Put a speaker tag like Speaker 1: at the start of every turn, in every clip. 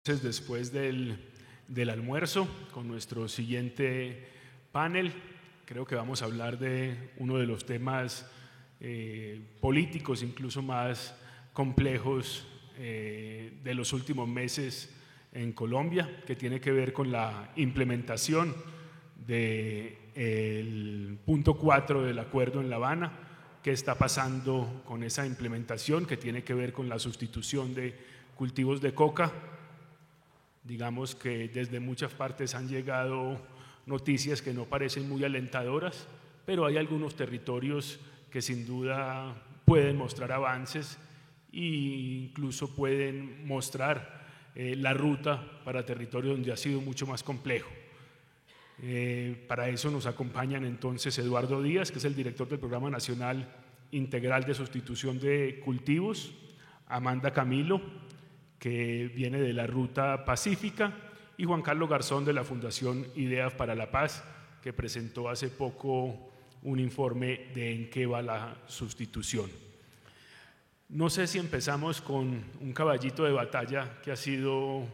Speaker 1: Después del almuerzo, con nuestro siguiente panel, creo que vamos a hablar de uno de los temas políticos incluso más complejos de los últimos meses en Colombia, que tiene que ver con la implementación del punto 4 del acuerdo en La Habana. ¿Qué está pasando con esa implementación que tiene que ver con la sustitución de cultivos de coca? Digamos que desde muchas partes han llegado noticias que no parecen muy alentadoras, pero hay algunos territorios que sin duda pueden mostrar avances e incluso pueden mostrar la ruta para territorios donde ha sido mucho más complejo. Para eso nos acompañan entonces Eduardo Díaz, que es el director del Programa Nacional Integral de Sustitución de Cultivos, Amanda Camilo, que viene de la Ruta Pacífica, y Juan Carlos Garzón de la Fundación Ideas para la Paz, que presentó hace poco un informe de en qué va la sustitución. No sé si empezamos con un caballito de batalla que ha sido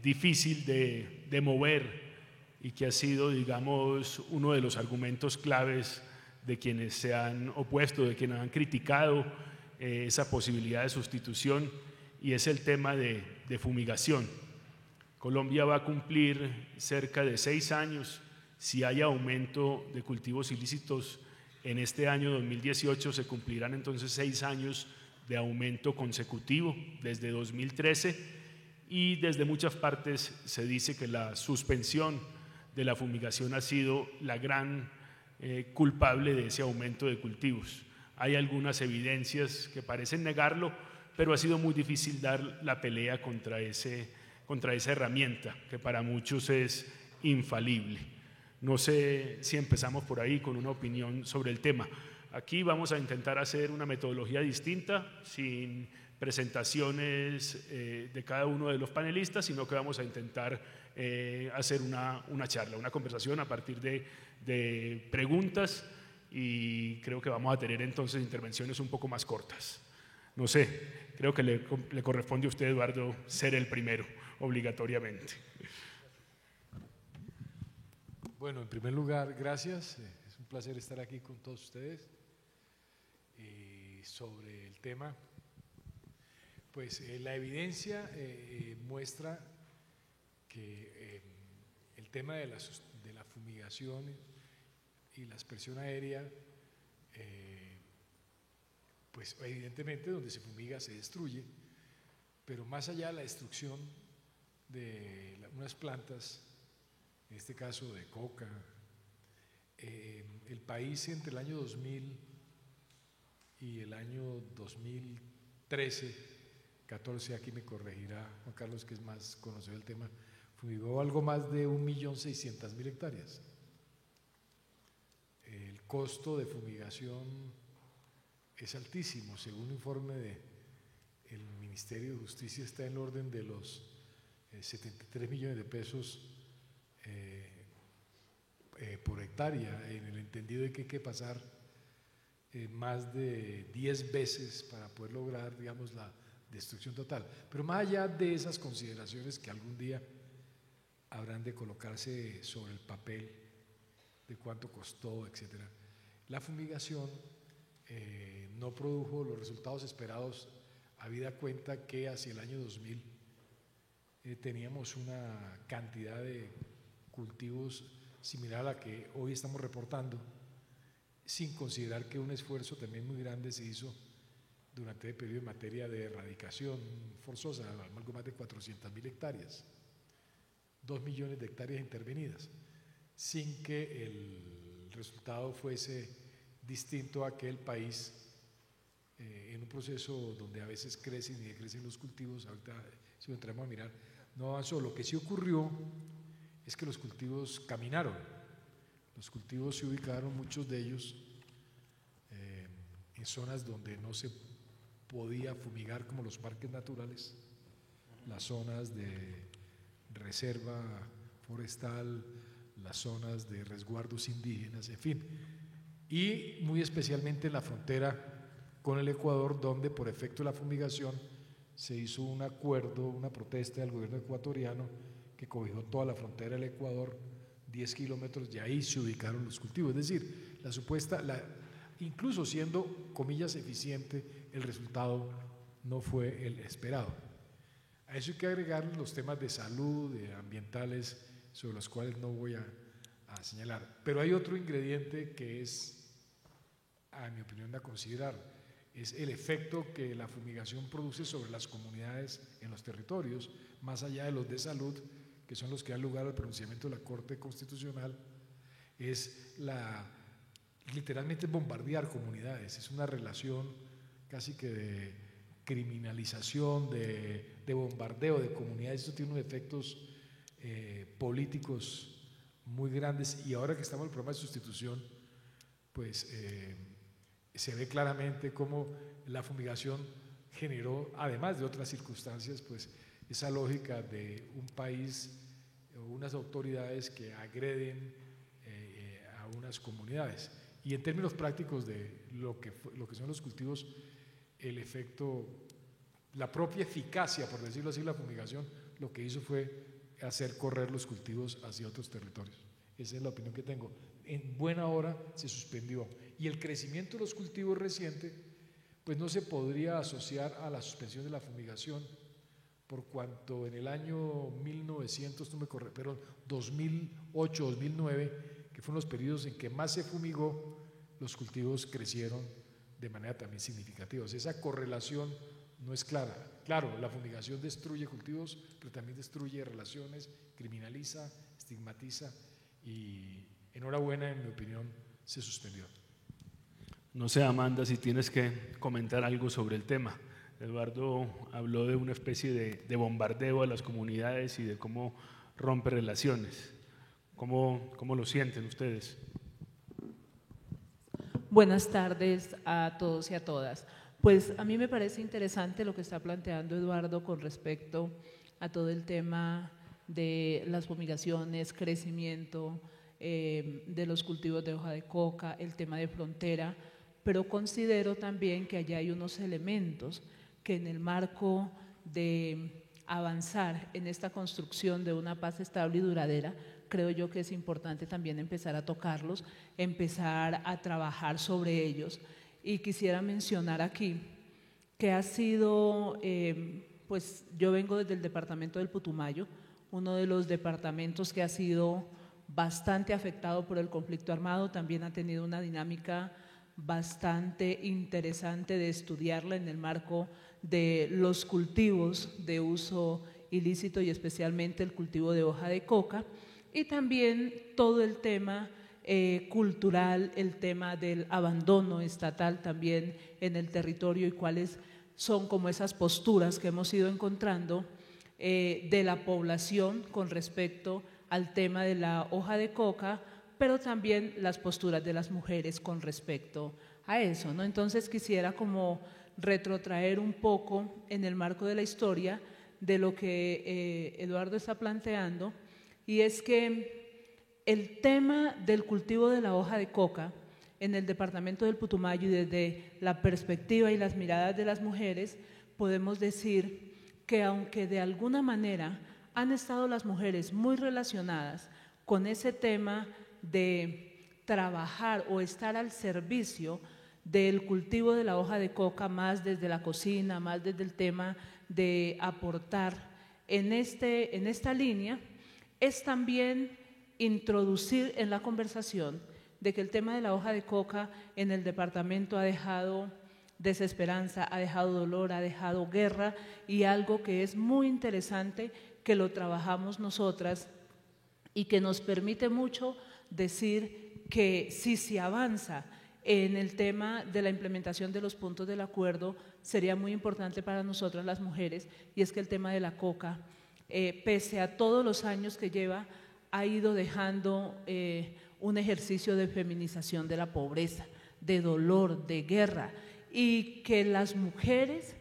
Speaker 1: difícil de mover y que ha sido, digamos, uno de los argumentos claves de quienes se han opuesto, de quienes han criticado esa posibilidad de sustitución, y es el tema de fumigación. Colombia va a cumplir cerca de 6 años, si hay aumento de cultivos ilícitos en este año 2018, se cumplirán entonces 6 años de aumento consecutivo desde 2013, y desde muchas partes se dice que la suspensión de la fumigación ha sido la gran culpable de ese aumento de cultivos. Hay algunas evidencias que parecen negarlo, pero ha sido muy difícil dar la pelea contra esa herramienta que para muchos es infalible. No sé si empezamos por ahí con una opinión sobre el tema. Aquí vamos a intentar hacer una metodología distinta, sin presentaciones de cada uno de los panelistas, sino que vamos a intentar hacer una charla, una conversación a partir de preguntas, y creo que vamos a tener entonces intervenciones un poco más cortas. No sé, creo que le corresponde a usted, Eduardo, ser el primero, obligatoriamente.
Speaker 2: Bueno, en primer lugar, gracias. Es un placer estar aquí con todos ustedes. Sobre el tema, pues la evidencia muestra que el tema de la fumigación y la aspersión aérea, pues evidentemente donde se fumiga se destruye, pero más allá de la destrucción de unas plantas, en este caso de coca, el país entre el año 2000 y el año 2013, 14, aquí me corregirá Juan Carlos, que es más conocido del tema, fumigó algo más de 1.600.000 hectáreas. El costo de fumigación es altísimo, según un informe del Ministerio de Justicia está en el orden de los 73 millones de pesos por hectárea, en el entendido de que hay que pasar más de 10 veces para poder lograr, digamos, la destrucción total. Pero más allá de esas consideraciones que algún día habrán de colocarse sobre el papel de cuánto costó, etcétera, la fumigación no produjo los resultados esperados, habida cuenta que hacia el año 2000 teníamos una cantidad de cultivos similar a la que hoy estamos reportando, sin considerar que un esfuerzo también muy grande se hizo durante el periodo en materia de erradicación forzosa, algo más de 400.000 hectáreas, 2 millones de hectáreas intervenidas, sin que el resultado fuese distinto a que el país, en un proceso donde a veces crecen y decrecen los cultivos, ahorita si lo entramos a mirar, no avanzó. Lo que sí ocurrió es que los cultivos caminaron, los cultivos se ubicaron, muchos de ellos, en zonas donde no se podía fumigar, como los parques naturales, las zonas de reserva forestal, las zonas de resguardos indígenas, en fin, y muy especialmente en la frontera con el Ecuador, donde por efecto de la fumigación se hizo un acuerdo, una protesta del gobierno ecuatoriano que cobijó toda la frontera del Ecuador, 10 kilómetros, y ahí se ubicaron los cultivos. Es decir, incluso siendo, comillas, eficiente, el resultado no fue el esperado. A eso hay que agregar los temas de salud, ambientales, sobre los cuales no voy a señalar. Pero hay otro ingrediente que es, a mi opinión, a considerar, es el efecto que la fumigación produce sobre las comunidades en los territorios, más allá de los de salud, que son los que dan lugar al pronunciamiento de la Corte Constitucional, es literalmente bombardear comunidades, es una relación casi que de criminalización, de bombardeo de comunidades. Esto tiene unos efectos políticos muy grandes, y ahora que estamos en el programa de sustitución, pues se ve claramente cómo la fumigación generó, además de otras circunstancias, pues esa lógica de un país o unas autoridades que agreden a unas comunidades. Y en términos prácticos de lo que son los cultivos, el efecto, la propia eficacia, por decirlo así, la fumigación, lo que hizo fue hacer correr los cultivos hacia otros territorios. Esa es la opinión que tengo. En buena hora se suspendió. Y el crecimiento de los cultivos reciente, pues no se podría asociar a la suspensión de la fumigación, por cuanto en el año 2008, 2009, que fueron los periodos en que más se fumigó, los cultivos crecieron de manera también significativa. O sea, esa correlación no es clara. Claro, la fumigación destruye cultivos, pero también destruye relaciones, criminaliza, estigmatiza, y enhorabuena, en mi opinión, se suspendió.
Speaker 1: No sé, Amanda, si tienes que comentar algo sobre el tema. Eduardo habló de una especie de bombardeo a las comunidades y de cómo rompe relaciones. ¿Cómo lo sienten ustedes?
Speaker 3: Buenas tardes a todos y a todas. Pues a mí me parece interesante lo que está planteando Eduardo con respecto a todo el tema de las fumigaciones, crecimiento de los cultivos de hoja de coca, el tema de frontera, pero considero también que allá hay unos elementos que en el marco de avanzar en esta construcción de una paz estable y duradera, creo yo que es importante también empezar a tocarlos, empezar a trabajar sobre ellos. Y quisiera mencionar aquí que ha sido, pues yo vengo desde el departamento del Putumayo, uno de los departamentos que ha sido bastante afectado por el conflicto armado, también ha tenido una dinámica bastante interesante de estudiarla en el marco de los cultivos de uso ilícito y especialmente el cultivo de hoja de coca, y también todo el tema cultural, el tema del abandono estatal también en el territorio y cuáles son como esas posturas que hemos ido encontrando de la población con respecto al tema de la hoja de coca, pero también las posturas de las mujeres con respecto a eso, ¿no? Entonces quisiera como retrotraer un poco en el marco de la historia de lo que Eduardo está planteando, y es que el tema del cultivo de la hoja de coca en el departamento del Putumayo y desde la perspectiva y las miradas de las mujeres, podemos decir que aunque de alguna manera han estado las mujeres muy relacionadas con ese tema de trabajar o estar al servicio del cultivo de la hoja de coca, más desde la cocina, más desde el tema de aportar en esta línea, es también introducir en la conversación de que el tema de la hoja de coca en el departamento ha dejado desesperanza, ha dejado dolor, ha dejado guerra, y algo que es muy interesante que lo trabajamos nosotras y que nos permite mucho decir que si se avanza en el tema de la implementación de los puntos del acuerdo, sería muy importante para nosotras las mujeres, y es que el tema de la coca, pese a todos los años que lleva, ha ido dejando un ejercicio de feminización de la pobreza, de dolor, de guerra, y que las mujeres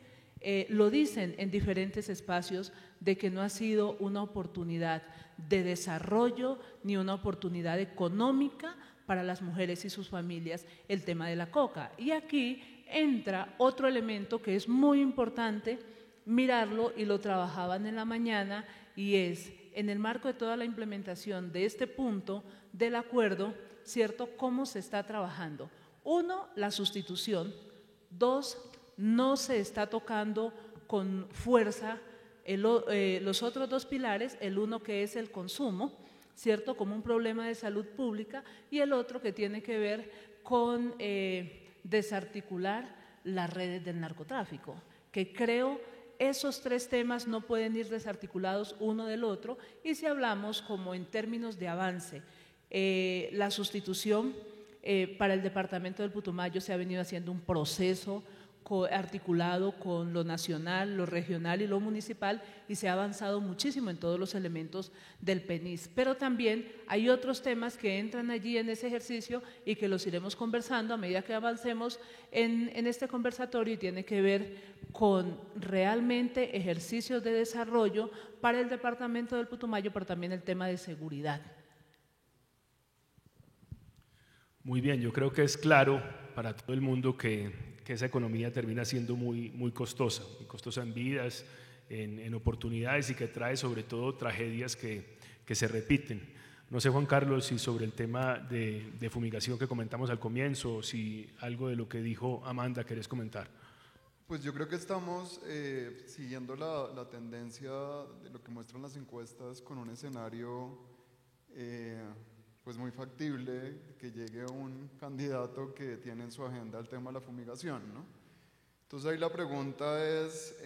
Speaker 3: lo dicen en diferentes espacios, de que no ha sido una oportunidad de desarrollo ni una oportunidad económica para las mujeres y sus familias el tema de la coca. Y aquí entra otro elemento que es muy importante mirarlo y lo trabajaban en la mañana, y es en el marco de toda la implementación de este punto del acuerdo, ¿cierto?, cómo se está trabajando. Uno, la sustitución. Dos, no se está tocando con fuerza los otros dos pilares, el uno que es el consumo, ¿cierto?, como un problema de salud pública, y el otro que tiene que ver con desarticular las redes del narcotráfico, que creo esos tres temas no pueden ir desarticulados uno del otro. Y si hablamos como en términos de avance, la sustitución para el departamento del Putumayo se ha venido haciendo un proceso articulado con lo nacional, lo regional y lo municipal, y se ha avanzado muchísimo en todos los elementos del PENIS. Pero también hay otros temas que entran allí en ese ejercicio y que los iremos conversando a medida que avancemos en este conversatorio, y tiene que ver con realmente ejercicios de desarrollo para el departamento del Putumayo, pero también el tema de seguridad.
Speaker 1: Muy bien, yo creo que es claro para todo el mundo que esa economía termina siendo muy costosa en vidas, en oportunidades, y que trae sobre todo tragedias que se repiten. No sé, Juan Carlos, si sobre el tema de fumigación que comentamos al comienzo, o si algo de lo que dijo Amanda querés comentar.
Speaker 4: Pues yo creo que estamos siguiendo la tendencia de lo que muestran las encuestas, con un escenario pues muy factible, que llegue un candidato que tiene en su agenda el tema de la fumigación, ¿no? Entonces ahí la pregunta es,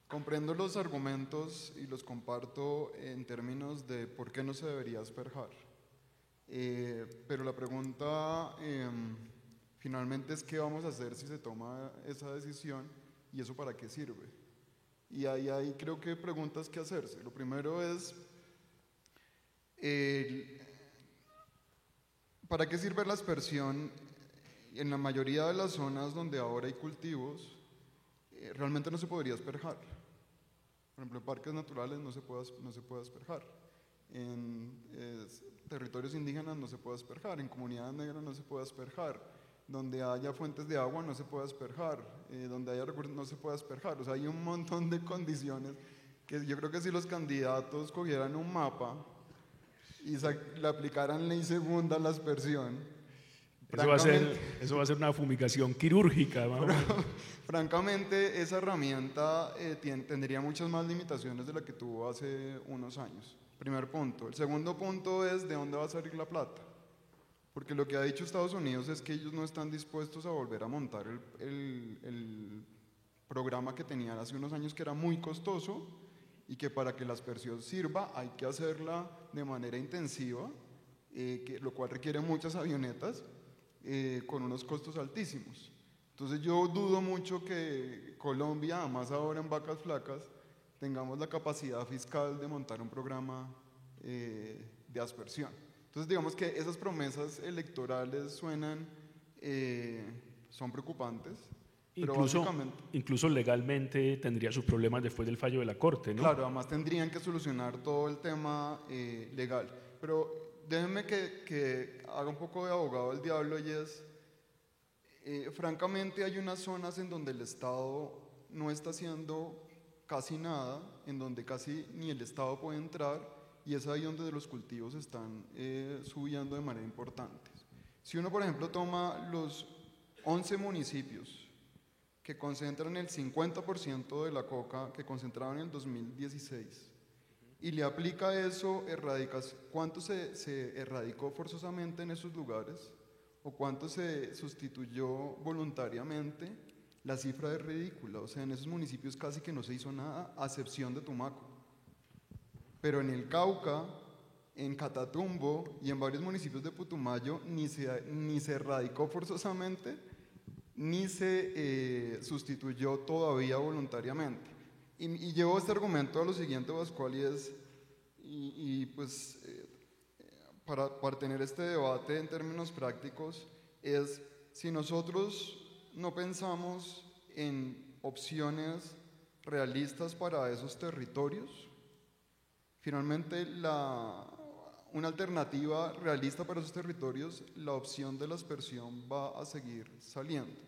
Speaker 4: comprendo los argumentos y los comparto en términos de por qué no se debería asperjar, pero la pregunta finalmente es qué vamos a hacer si se toma esa decisión, y eso para qué sirve. Y ahí hay, creo que, preguntas que hacerse. Lo primero es, ¿para qué sirve la aspersión? En la mayoría de las zonas donde ahora hay cultivos, realmente no se podría asperjar. Por ejemplo, en parques naturales no se puede asperjar. En territorios indígenas no se puede asperjar. En comunidades negras no se puede asperjar. Donde haya fuentes de agua no se puede asperjar. Donde haya recursos no se puede asperjar. O sea, hay un montón de condiciones que yo creo que si los candidatos cogieran un mapa y le aplicaran ley segunda a la aspersión,
Speaker 1: eso va a ser una fumigación quirúrgica.
Speaker 4: Francamente, esa herramienta tendría muchas más limitaciones de las que tuvo hace unos años. Primer punto. El segundo punto es, ¿de dónde va a salir la plata? Porque lo que ha dicho Estados Unidos es que ellos no están dispuestos a volver a montar el programa que tenían hace unos años, que era muy costoso, y que para que la aspersión sirva hay que hacerla de manera intensiva, lo cual requiere muchas avionetas con unos costos altísimos. Entonces yo dudo mucho que Colombia, además ahora en vacas flacas, tengamos la capacidad fiscal de montar un programa de aspersión. Entonces digamos que esas promesas electorales son preocupantes.
Speaker 1: Incluso legalmente tendría sus problemas después del fallo de la Corte, ¿no?
Speaker 4: Claro, además tendrían que solucionar todo el tema legal. Pero déjenme que haga un poco de abogado del diablo, y es, francamente hay unas zonas en donde el Estado no está haciendo casi nada, en donde casi ni el Estado puede entrar, y es ahí donde los cultivos están subiendo de manera importante. Si uno, por ejemplo, toma los 11 municipios que concentran el 50% de la coca que concentraban en el 2016, y le aplica eso, ¿cuánto se erradicó forzosamente en esos lugares? ¿O cuánto se sustituyó voluntariamente? La cifra es ridícula. O sea, en esos municipios casi que no se hizo nada, a excepción de Tumaco. Pero en el Cauca, en Catatumbo y en varios municipios de Putumayo ni se erradicó forzosamente, ni se sustituyó todavía voluntariamente. Y llevo este argumento a lo siguiente, Pascual, y pues para tener este debate en términos prácticos, es si nosotros no pensamos en opciones realistas para esos territorios, finalmente una alternativa realista para esos territorios, la opción de la aspersión va a seguir saliendo.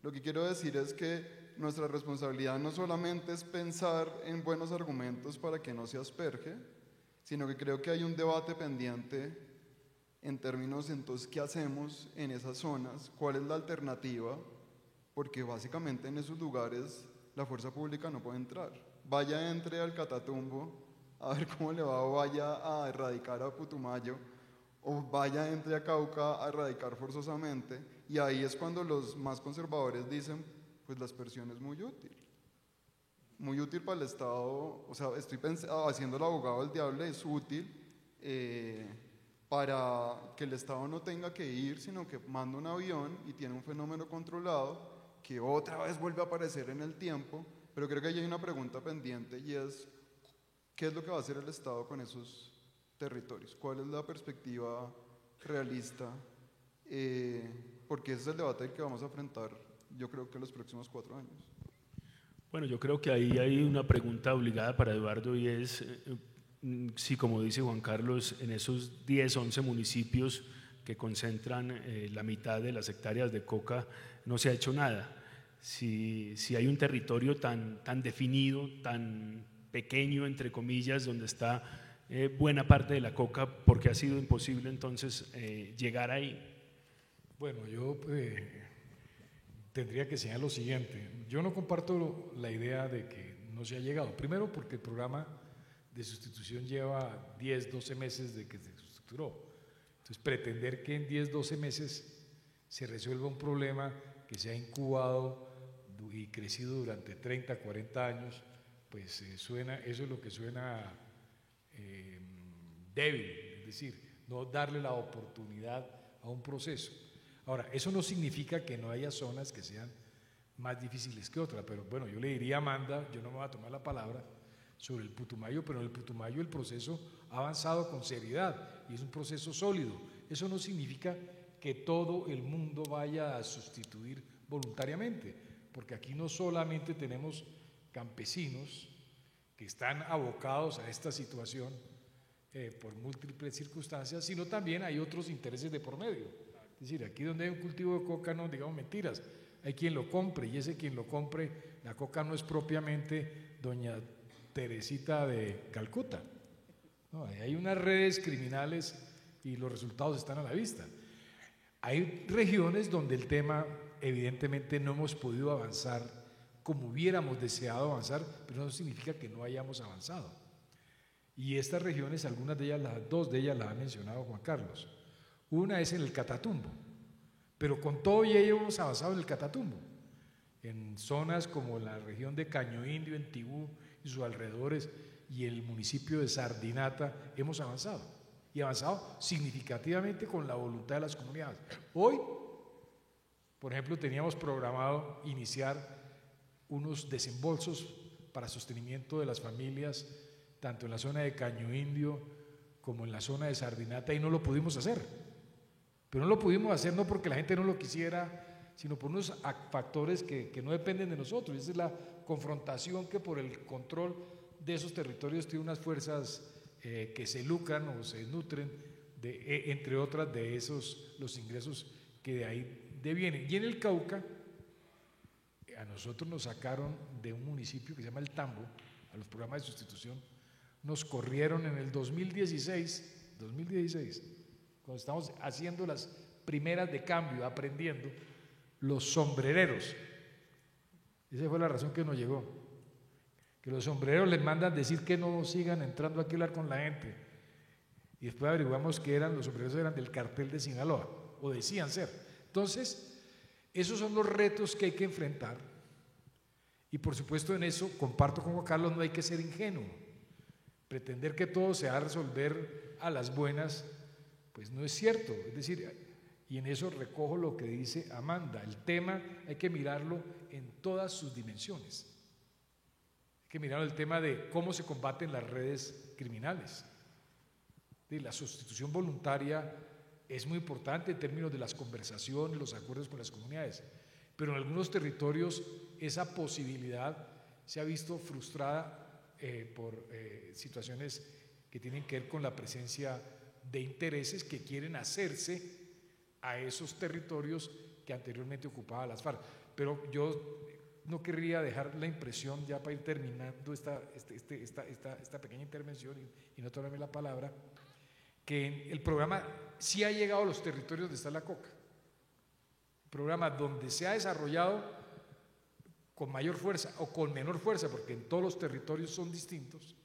Speaker 4: Lo que quiero decir es que nuestra responsabilidad no solamente es pensar en buenos argumentos para que no se asperge, sino que creo que hay un debate pendiente en términos, entonces, ¿qué hacemos en esas zonas? ¿Cuál es la alternativa? Porque básicamente en esos lugares la fuerza pública no puede entrar. Vaya, entre al Catatumbo a ver cómo le va, o vaya a erradicar a Putumayo, o vaya, entre a Cauca a erradicar forzosamente, y ahí es cuando los más conservadores dicen, pues la aspersión es muy útil para el Estado. O sea, estoy haciendo el abogado del diablo, es útil para que el Estado no tenga que ir, sino que manda un avión y tiene un fenómeno controlado que otra vez vuelve a aparecer en el tiempo. Pero creo que ahí hay una pregunta pendiente, y es, ¿qué es lo que va a hacer el Estado con esos territorios? ¿Cuál es la perspectiva realista? Porque ese es el debate que vamos a enfrentar, yo creo que en los próximos 4 años.
Speaker 1: Bueno, yo creo que ahí hay una pregunta obligada para Eduardo, y es si, como dice Juan Carlos, en esos 10, 11 municipios que concentran la mitad de las hectáreas de coca no se ha hecho nada. Si hay un territorio tan definido, tan pequeño, entre comillas, donde está buena parte de la coca, ¿por qué ha sido imposible entonces llegar ahí?
Speaker 2: Bueno, yo tendría que señalar lo siguiente. Yo no comparto la idea de que no se ha llegado. Primero, porque el programa de sustitución lleva 10, 12 meses de que se estructuró. Entonces, pretender que en 10, 12 meses se resuelva un problema que se ha incubado y crecido durante 30, 40 años, pues eso es lo que suena débil, es decir, no darle la oportunidad a un proceso. Ahora, eso no significa que no haya zonas que sean más difíciles que otras, pero bueno, yo le diría a Amanda, yo no me voy a tomar la palabra sobre el Putumayo, pero en el Putumayo el proceso ha avanzado con seriedad y es un proceso sólido. Eso no significa que todo el mundo vaya a sustituir voluntariamente, porque aquí no solamente tenemos campesinos que están abocados a esta situación por múltiples circunstancias, sino también hay otros intereses de por medio. Es decir, aquí donde hay un cultivo de coca, no digamos mentiras, hay quien lo compre, y ese quien lo compre, la coca no es propiamente doña Teresita de Calcuta. No, hay unas redes criminales y los resultados están a la vista. Hay regiones donde el tema, evidentemente, no hemos podido avanzar como hubiéramos deseado avanzar, pero no significa que no hayamos avanzado. Y estas regiones, algunas de ellas, dos de ellas las ha mencionado Juan Carlos. Una es en el Catatumbo, pero con todo y ello hemos avanzado en el Catatumbo. En zonas como la región de Caño Indio, en Tibú y sus alrededores, y el municipio de Sardinata, hemos avanzado. Y avanzado significativamente con la voluntad de las comunidades. Hoy, por ejemplo, teníamos programado iniciar unos desembolsos para sostenimiento de las familias, tanto en la zona de Caño Indio como en la zona de Sardinata, y no lo pudimos hacer. Pero no lo pudimos hacer no porque la gente no lo quisiera, sino por unos factores que no dependen de nosotros. Esa es la confrontación que por el control de esos territorios tiene unas fuerzas que se lucran o se nutren, entre otras, de los ingresos que de ahí devienen. Y en el Cauca, a nosotros nos sacaron de un municipio que se llama El Tambo, a los programas de sustitución, nos corrieron en el 2016, cuando estamos haciendo las primeras de cambio, aprendiendo, los sombrereros. Esa fue la razón que nos llegó. Que los sombrereros les mandan decir que no sigan entrando aquí a hablar con la gente. Y después averiguamos que los sombrereros eran del cartel de Sinaloa, o decían ser. Entonces, esos son los retos que hay que enfrentar. Y por supuesto en eso, comparto con Juan Carlos, no hay que ser ingenuo. Pretender que todo se va a resolver a las buenas, pues no es cierto. Es decir, y en eso recojo lo que dice Amanda, el tema hay que mirarlo en todas sus dimensiones. Hay que mirar el tema de cómo se combaten las redes criminales. La sustitución voluntaria es muy importante en términos de las conversaciones, los acuerdos con las comunidades, pero en algunos territorios esa posibilidad se ha visto frustrada por situaciones que tienen que ver con la presencia de intereses que quieren hacerse a esos territorios que anteriormente ocupaba las FARC. Pero yo no querría dejar la impresión, ya para ir terminando esta pequeña intervención y no tomarme la palabra, que el programa sí ha llegado a los territorios donde está la coca. Un programa donde se ha desarrollado con mayor fuerza o con menor fuerza, porque en todos los territorios son distintos.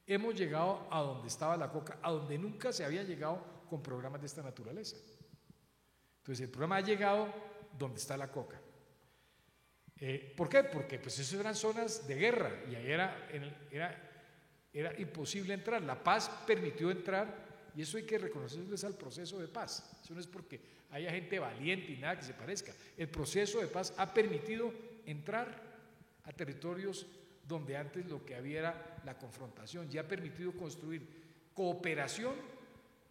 Speaker 2: Hemos llegado a donde estaba la coca, a donde nunca se había llegado con programas de esta naturaleza. Entonces el programa ha llegado donde está la coca. ¿Por qué? Porque pues esas eran zonas de guerra y ahí era imposible entrar. La paz permitió entrar y eso hay que reconocerles al proceso de paz. Eso no es porque haya gente valiente y nada que se parezca. El proceso de paz ha permitido entrar a territorios donde antes lo que había era la confrontación y ha permitido construir cooperación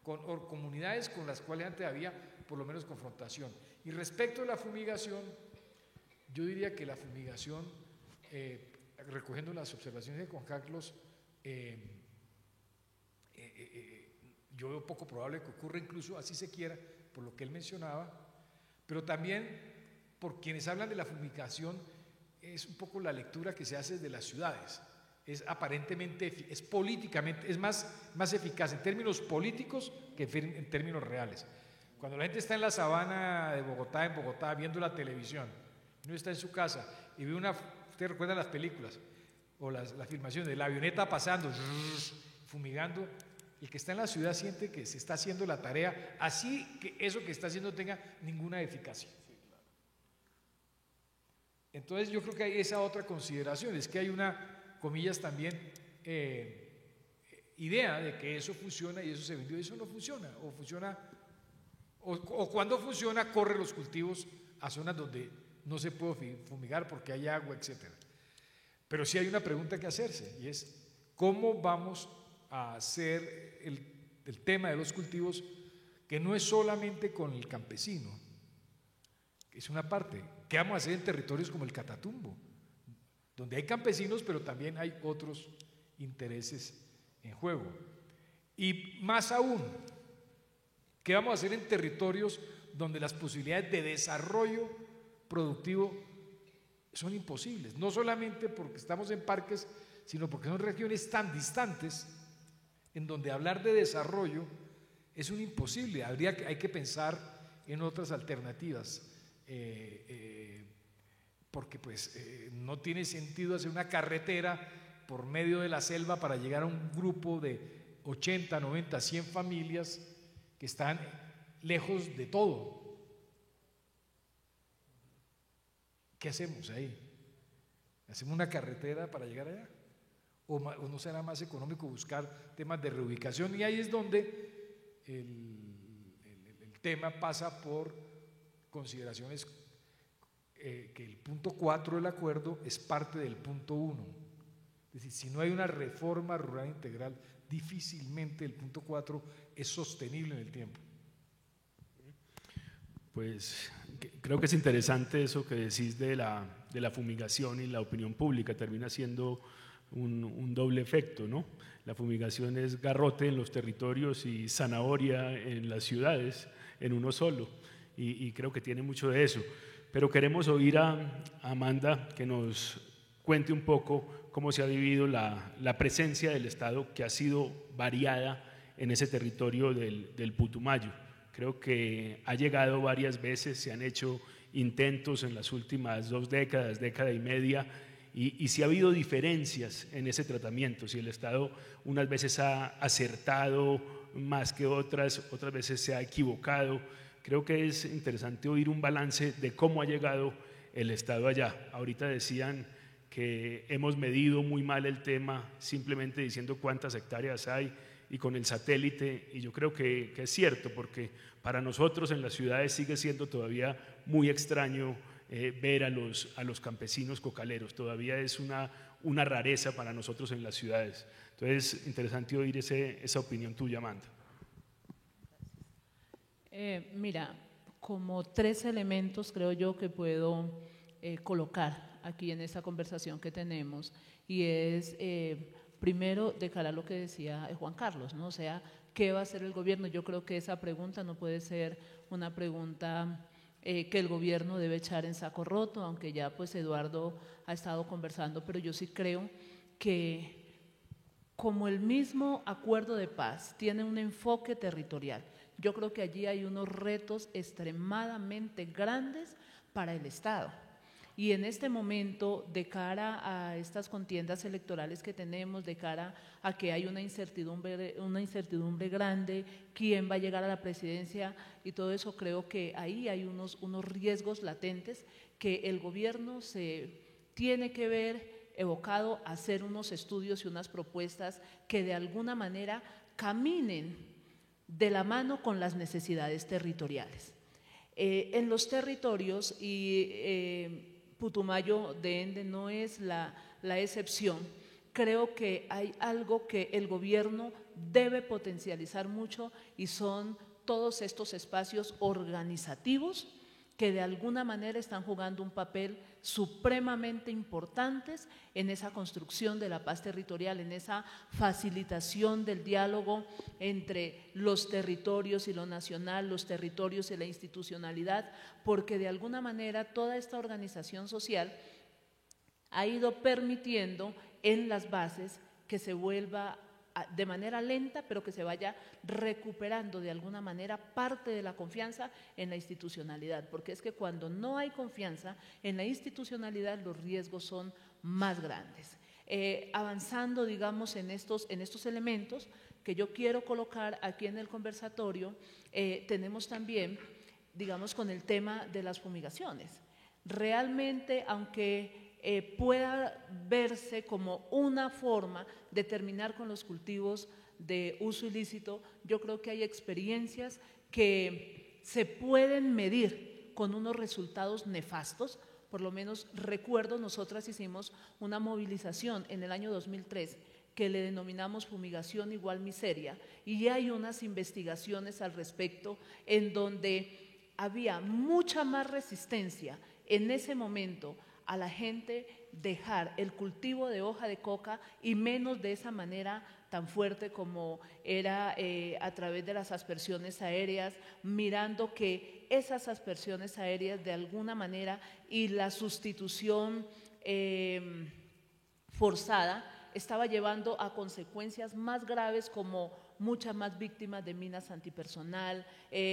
Speaker 2: con comunidades con las cuales antes había por lo menos confrontación. Y respecto a la fumigación, yo diría que la fumigación, recogiendo las observaciones de Juan Carlos, yo veo poco probable que ocurra, incluso así se quiera, por lo que él mencionaba, pero también por quienes hablan de la fumigación, es un poco la lectura que se hace de las ciudades. Es aparentemente, es políticamente, es más eficaz en términos políticos que en términos reales. Cuando la gente está en la sabana de Bogotá, en Bogotá, viendo la televisión, uno está en su casa y ve ustedes recuerdan las películas o la filmación de la avioneta pasando, fumigando. El que está en la ciudad siente que se está haciendo la tarea, así que eso que está haciendo tenga ninguna eficacia. Entonces yo creo que hay esa otra consideración, es que hay una, comillas también, idea de que eso funciona y eso se vendió, y eso no funciona, o funciona, o cuando funciona corre los cultivos a zonas donde no se puede fumigar porque hay agua, etc. Pero sí hay una pregunta que hacerse y es ¿cómo vamos a hacer el tema de los cultivos, que no es solamente con el campesino, que es una parte? ¿Qué vamos a hacer en territorios como el Catatumbo, donde hay campesinos pero también hay otros intereses en juego? Y más aún, ¿qué vamos a hacer en territorios donde las posibilidades de desarrollo productivo son imposibles? No solamente porque estamos en parques, sino porque son regiones tan distantes en donde hablar de desarrollo es un imposible. Hay que pensar en otras alternativas, porque pues no tiene sentido hacer una carretera por medio de la selva para llegar a un grupo de 80, 90, 100 familias que están lejos de todo. ¿Qué hacemos ahí? ¿Hacemos una carretera para llegar allá? ¿O no será más económico buscar temas de reubicación? Y ahí es donde el tema pasa por consideraciones que el punto 4 del acuerdo es parte del punto 1. Es decir, si no hay una reforma rural integral, difícilmente el punto 4 es sostenible en el tiempo.
Speaker 1: Pues creo que es interesante eso que decís de la fumigación y la opinión pública. Termina siendo un doble efecto, ¿no? La fumigación es garrote en los territorios y zanahoria en las ciudades, en uno solo, y creo que tiene mucho de eso. Pero queremos oír a Amanda que nos cuente un poco cómo se ha vivido la presencia del Estado, que ha sido variada en ese territorio del Putumayo. Creo que ha llegado varias veces, se han hecho intentos en las últimas 2 décadas, década y media, y si ha habido diferencias en ese tratamiento, si el Estado unas veces ha acertado más que otras veces se ha equivocado. Creo que es interesante oír un balance de cómo ha llegado el Estado allá. Ahorita decían que hemos medido muy mal el tema, simplemente diciendo cuántas hectáreas hay y con el satélite, y yo creo que es cierto, porque para nosotros en las ciudades sigue siendo todavía muy extraño ver a los campesinos cocaleros, todavía es una rareza para nosotros en las ciudades. Entonces, interesante oír esa opinión tuya, Amanda.
Speaker 3: Mira, como 3 elementos creo yo que puedo colocar aquí en esta conversación que tenemos, y es primero de cara a lo que decía Juan Carlos, ¿no? O sea, ¿qué va a hacer el gobierno? Yo creo que esa pregunta no puede ser una pregunta que el gobierno debe echar en saco roto, aunque ya pues Eduardo ha estado conversando, pero yo sí creo que como el mismo acuerdo de paz tiene un enfoque territorial, yo creo que allí hay unos retos extremadamente grandes para el Estado. Y en este momento, de cara a estas contiendas electorales que tenemos, de cara a que hay una incertidumbre grande, quién va a llegar a la presidencia y todo eso, creo que ahí hay unos riesgos latentes que el gobierno se tiene que ver evocado a hacer unos estudios y unas propuestas que de alguna manera caminen de la mano con las necesidades territoriales. En los territorios, y Putumayo de Ende no es la excepción, creo que hay algo que el gobierno debe potencializar mucho y son todos estos espacios organizativos que de alguna manera están jugando un papel supremamente importante en esa construcción de la paz territorial, en esa facilitación del diálogo entre los territorios y lo nacional, los territorios y la institucionalidad, porque de alguna manera toda esta organización social ha ido permitiendo en las bases que se vuelva de manera lenta, pero que se vaya recuperando de alguna manera parte de la confianza en la institucionalidad, porque es que cuando no hay confianza en la institucionalidad los riesgos son más grandes. Avanzando, digamos, en estos elementos que yo quiero colocar aquí en el conversatorio, tenemos también, digamos, con el tema de las fumigaciones. Realmente, aunque pueda verse como una forma de terminar con los cultivos de uso ilícito, yo creo que hay experiencias que se pueden medir con unos resultados nefastos. Por lo menos recuerdo, nosotras hicimos una movilización en el año 2003 que le denominamos fumigación igual miseria, y hay unas investigaciones al respecto en donde había mucha más resistencia en ese momento a la gente dejar el cultivo de hoja de coca y menos de esa manera tan fuerte como era a través de las aspersiones aéreas, mirando que esas aspersiones aéreas de alguna manera y la sustitución forzada estaba llevando a consecuencias más graves como muchas más víctimas de minas antipersonal,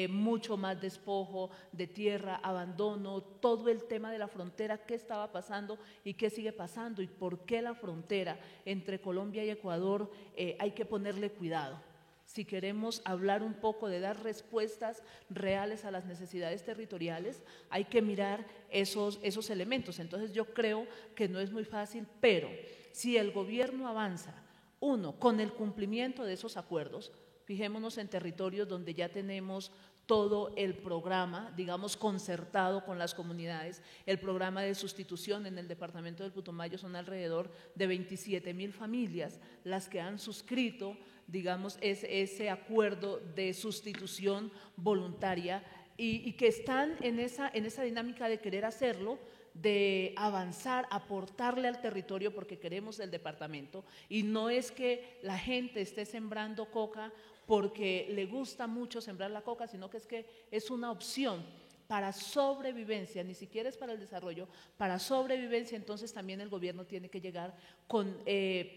Speaker 3: mucho más despojo de tierra, abandono, todo el tema de la frontera, qué estaba pasando y qué sigue pasando y por qué la frontera entre Colombia y Ecuador hay que ponerle cuidado. Si queremos hablar un poco de dar respuestas reales a las necesidades territoriales, hay que mirar esos elementos. Entonces yo creo que no es muy fácil, pero si el gobierno avanza, uno, con el cumplimiento de esos acuerdos, fijémonos en territorios donde ya tenemos todo el programa, digamos, concertado con las comunidades, el programa de sustitución en el departamento del Putumayo son alrededor de 27.000 familias las que han suscrito, digamos, ese acuerdo de sustitución voluntaria y que están en esa dinámica de querer hacerlo, de avanzar, aportarle al territorio porque queremos el departamento, y no es que la gente esté sembrando coca porque le gusta mucho sembrar la coca, sino que es una opción para sobrevivencia, ni siquiera es para el desarrollo, para sobrevivencia. Entonces también el gobierno tiene que llegar con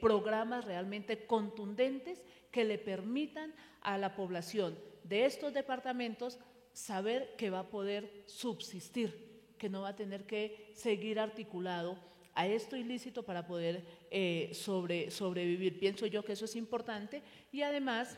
Speaker 3: programas realmente contundentes que le permitan a la población de estos departamentos saber que va a poder subsistir, que no va a tener que seguir articulado a esto ilícito para poder sobrevivir. Pienso yo que eso es importante, y además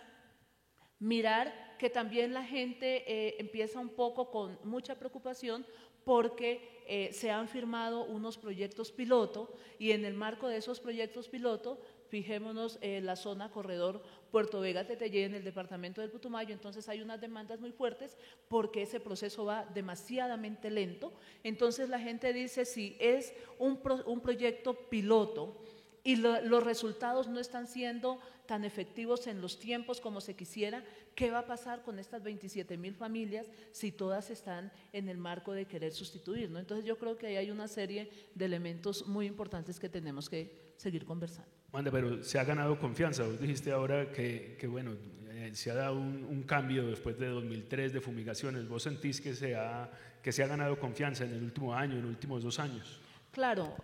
Speaker 3: mirar que también la gente empieza un poco con mucha preocupación porque se han firmado unos proyectos piloto, y en el marco de esos proyectos piloto, fijémonos la zona corredor Puerto Vega-Teteyé en el departamento del Putumayo, entonces hay unas demandas muy fuertes porque ese proceso va demasiadamente lento. Entonces la gente dice, si es un proyecto piloto y los resultados no están siendo tan efectivos en los tiempos como se quisiera, ¿qué va a pasar con estas 27.000 familias si todas están en el marco de querer sustituir, ¿no? Entonces yo creo que ahí hay una serie de elementos muy importantes que tenemos que seguir conversando.
Speaker 1: Wanda, pero se ha ganado confianza. Vos dijiste ahora que bueno, se ha dado un cambio después de 2003 de fumigaciones. ¿Vos sentís que se ha ganado confianza en el último año, en los últimos 2 años?
Speaker 3: Claro,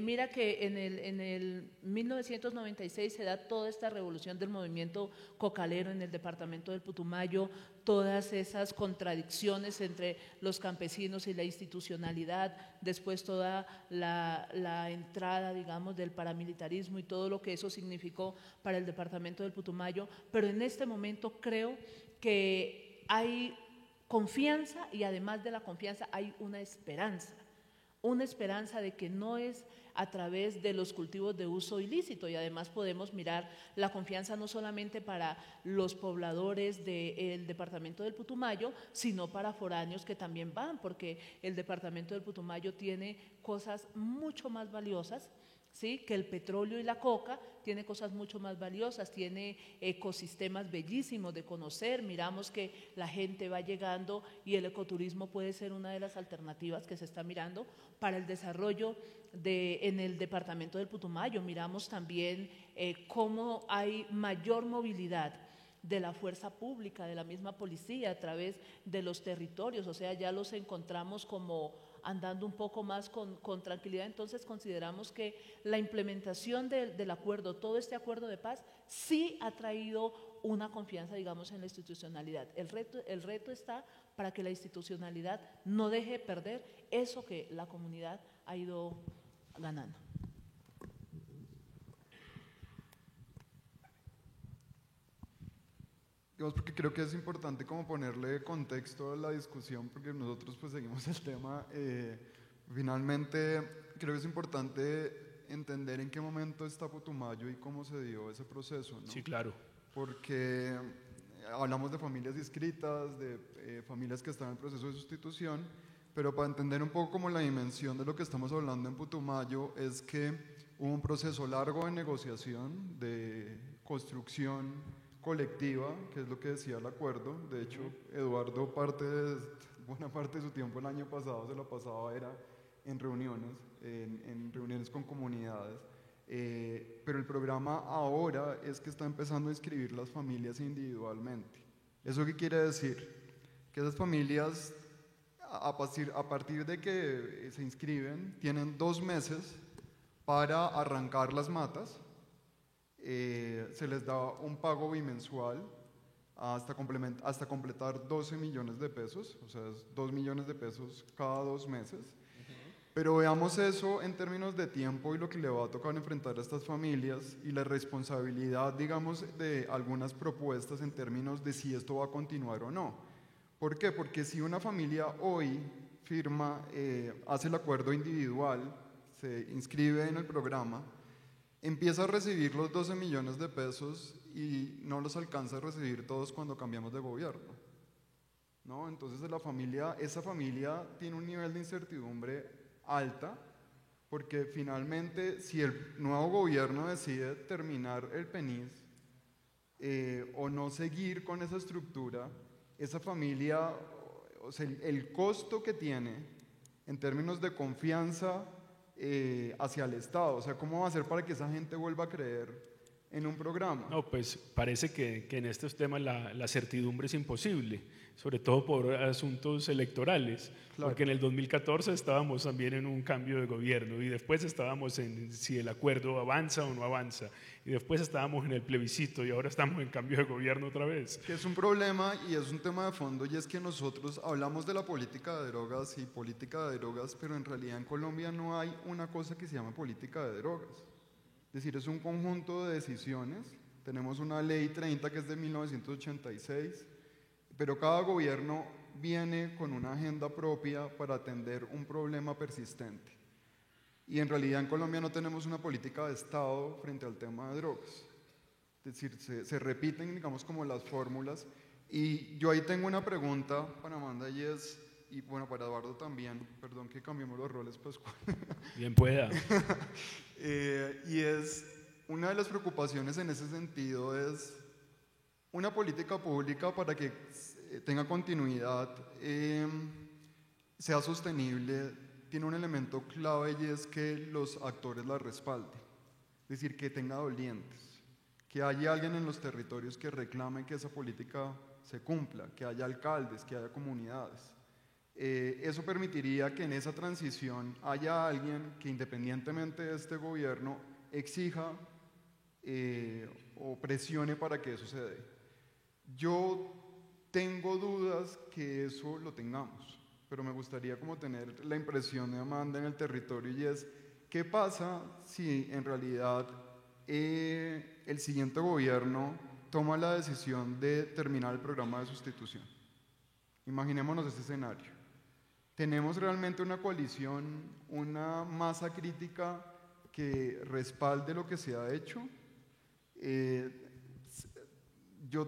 Speaker 3: mira que en el 1996 se da toda esta revolución del movimiento cocalero en el departamento del Putumayo, todas esas contradicciones entre los campesinos y la institucionalidad, después toda la entrada, digamos, del paramilitarismo y todo lo que eso significó para el departamento del Putumayo, pero en este momento creo que hay confianza y además de la confianza hay una esperanza de que no es a través de los cultivos de uso ilícito, y además podemos mirar la confianza no solamente para los pobladores del departamento del Putumayo, sino para foráneos que también van, porque el departamento del Putumayo tiene cosas mucho más valiosas, ¿sí? Que el petróleo y la coca, tiene cosas mucho más valiosas, tiene ecosistemas bellísimos de conocer. Miramos que la gente va llegando y el ecoturismo puede ser una de las alternativas que se está mirando para el desarrollo en el departamento del Putumayo. Miramos también cómo hay mayor movilidad de la fuerza pública, de la misma policía a través de los territorios, o sea, ya los encontramos como andando un poco más con tranquilidad. Entonces consideramos que la implementación del acuerdo, todo este acuerdo de paz, sí ha traído una confianza, digamos, en la institucionalidad. El reto está para que la institucionalidad no deje perder eso que la comunidad ha ido ganando.
Speaker 4: Digamos, porque creo que es importante como ponerle contexto a la discusión, porque nosotros pues seguimos el tema. Finalmente, creo que es importante entender en qué momento está Putumayo y cómo se dio ese proceso, ¿no?
Speaker 1: Sí, claro.
Speaker 4: Porque hablamos de familias inscritas, de familias que están en proceso de sustitución, pero para entender un poco como la dimensión de lo que estamos hablando en Putumayo es que hubo un proceso largo de negociación, de construcción colectiva, que es lo que decía el acuerdo. De hecho, Eduardo buena parte de su tiempo el año pasado se lo pasaba era en reuniones con comunidades. Pero el programa ahora es que está empezando a inscribir las familias individualmente. ¿Eso qué quiere decir? Que esas familias, a partir de que se inscriben, tienen 2 meses para arrancar las matas. Se les da un pago bimensual hasta completar 12 millones de pesos, o sea, es 2 millones de pesos cada 2 meses. Pero veamos eso en términos de tiempo y lo que le va a tocar enfrentar a estas familias y la responsabilidad, digamos, de algunas propuestas en términos de si esto va a continuar o no. ¿Por qué? Porque si una familia hoy firma, hace el acuerdo individual, se inscribe en el programa, empieza a recibir los 12 millones de pesos y no los alcanza a recibir todos cuando cambiamos de gobierno, ¿no? Entonces esa familia tiene un nivel de incertidumbre alta, porque finalmente si el nuevo gobierno decide terminar el PENIS o no seguir con esa estructura, esa familia, o sea, el costo que tiene en términos de confianza hacia el Estado, o sea, ¿cómo va a hacer para que esa gente vuelva a creer en un programa?
Speaker 1: No, pues parece que en estos temas la certidumbre es imposible, sobre todo por asuntos electorales, claro. Porque en el 2014 estábamos también en un cambio de gobierno y después estábamos en si el acuerdo avanza o no avanza y después estábamos en el plebiscito y ahora estamos en cambio de gobierno otra vez.
Speaker 4: Que es un problema y es un tema de fondo, y es que nosotros hablamos de la política de drogas y política de drogas, pero en realidad en Colombia no hay una cosa que se llama política de drogas. Es decir, es un conjunto de decisiones. Tenemos una ley 30 que es de 1986, pero cada gobierno viene con una agenda propia para atender un problema persistente. Y en realidad en Colombia no tenemos una política de Estado frente al tema de drogas. Es decir, se repiten, digamos, como las fórmulas. Y yo ahí tengo una pregunta para Amanda y bueno, para Eduardo también. Perdón que cambiemos los roles, pues.
Speaker 1: Bien pueda.
Speaker 4: Y es, una de las preocupaciones en ese sentido es una política pública para que tenga continuidad, sea sostenible, tiene un elemento clave y es que los actores la respalden, es decir, que tenga dolientes, que haya alguien en los territorios que reclame que esa política se cumpla, que haya alcaldes, que haya comunidades. Eso permitiría que en esa transición haya alguien que, independientemente de este gobierno, exija o presione para que eso se dé. Yo tengo dudas que eso lo tengamos, pero me gustaría como tener la impresión de Amanda en el territorio, y es, ¿qué pasa si en realidad el siguiente gobierno toma la decisión de terminar el programa de sustitución? Imaginémonos este escenario. ¿Tenemos realmente una coalición, una masa crítica que respalde lo que se ha hecho? Yo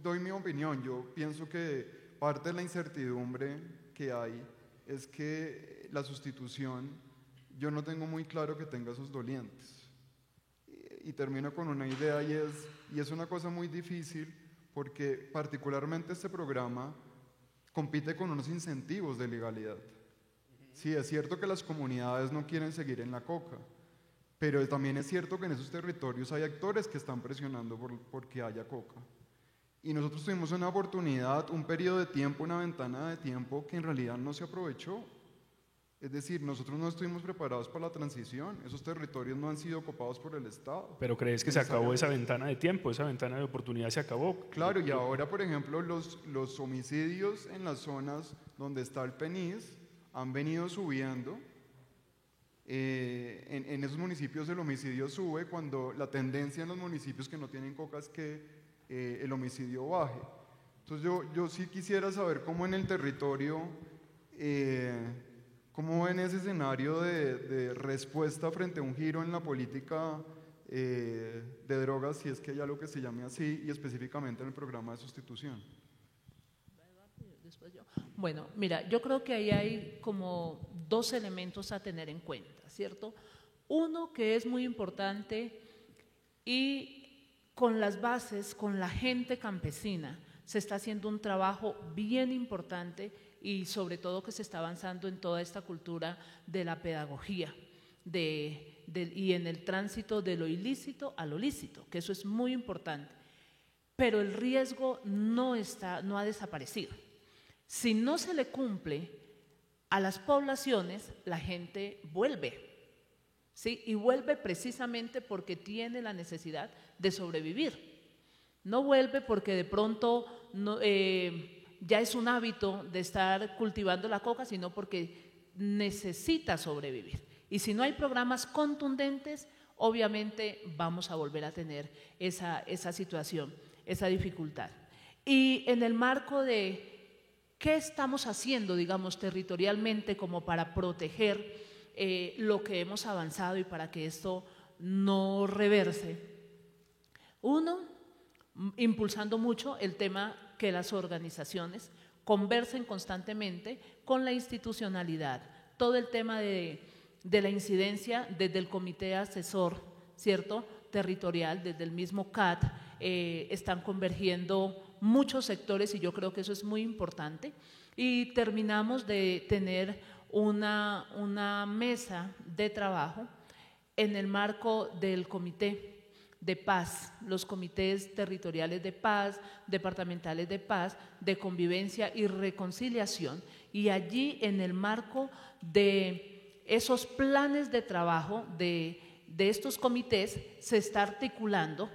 Speaker 4: doy mi opinión. Yo pienso que parte de la incertidumbre que hay es que la sustitución, yo no tengo muy claro que tenga esos dolientes. Y termino con una idea, y es una cosa muy difícil, porque particularmente este programa compite con unos incentivos de legalidad. Sí, es cierto que las comunidades no quieren seguir en la coca, pero también es cierto que en esos territorios hay actores que están presionando porque haya coca. Y nosotros tuvimos una oportunidad, un periodo de tiempo, una ventana de tiempo que en realidad no se aprovechó. Es decir, nosotros no estuvimos preparados para la transición, esos territorios no han sido ocupados por el Estado.
Speaker 1: ¿Pero crees que se acabó esa ventana de tiempo, esa ventana de oportunidad se acabó?
Speaker 4: Claro, y ahora, por ejemplo, los homicidios en las zonas donde está el PENIS han venido subiendo. En esos municipios el homicidio sube cuando la tendencia en los municipios que no tienen coca es que el homicidio baje. Entonces yo sí quisiera saber cómo en el territorio, cómo en ese escenario de respuesta frente a un giro en la política de drogas, si es que hay algo que se llame así, y específicamente en el programa de sustitución.
Speaker 3: Bueno, mira, yo creo que ahí hay como dos elementos a tener en cuenta, ¿cierto? Uno que es muy importante, y con las bases, con la gente campesina, se está haciendo un trabajo bien importante, y sobre todo que se está avanzando en toda esta cultura de la pedagogía y en el tránsito de lo ilícito a lo lícito, que eso es muy importante. Pero el riesgo no ha desaparecido. Si no se le cumple a las poblaciones, la gente vuelve, ¿sí? Y vuelve precisamente porque tiene la necesidad de sobrevivir. No vuelve porque de pronto ya es un hábito de estar cultivando la coca, sino porque necesita sobrevivir. Y si no hay programas contundentes, obviamente vamos a volver a tener esa situación, esa dificultad. Y en el marco de ¿qué estamos haciendo, digamos, territorialmente como para proteger lo que hemos avanzado y para que esto no reverse? Uno, impulsando mucho el tema que las organizaciones conversen constantemente con la institucionalidad. Todo el tema de la incidencia desde el comité asesor, ¿cierto?, territorial, desde el mismo CAT, están convergiendo muchos sectores, y yo creo que eso es muy importante. Y terminamos de tener una mesa de trabajo en el marco del comité de paz, los comités territoriales de paz, departamentales de paz, de convivencia y reconciliación, y allí en el marco de esos planes de trabajo de estos comités se está articulando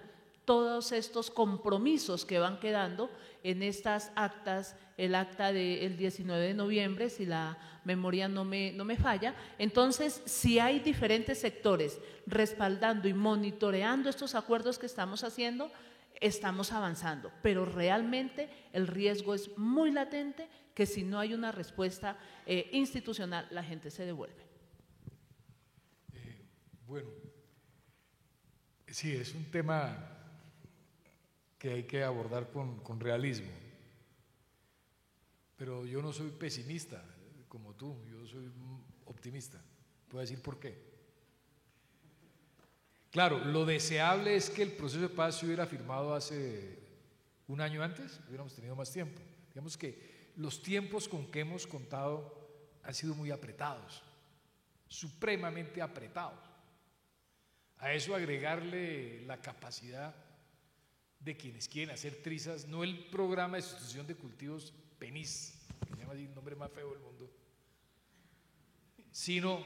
Speaker 3: todos estos compromisos que van quedando en estas actas, el acta del 19 de noviembre, si la memoria no me falla. Entonces, si hay diferentes sectores respaldando y monitoreando estos acuerdos que estamos haciendo, estamos avanzando, pero realmente el riesgo es muy latente, que si no hay una respuesta institucional, la gente se devuelve.
Speaker 2: Bueno, sí, es un tema que hay que abordar con realismo, pero yo no soy pesimista como tú, yo soy optimista. Voy a decir por qué. Claro, lo deseable es que el proceso de paz se hubiera firmado hace un año antes, hubiéramos tenido más tiempo. Digamos que los tiempos con que hemos contado han sido muy apretados, supremamente apretados. A eso agregarle la capacidad de quienes quieren hacer trizas, no el programa de sustitución de cultivos PENIS, que se llama así, el nombre más feo del mundo, sino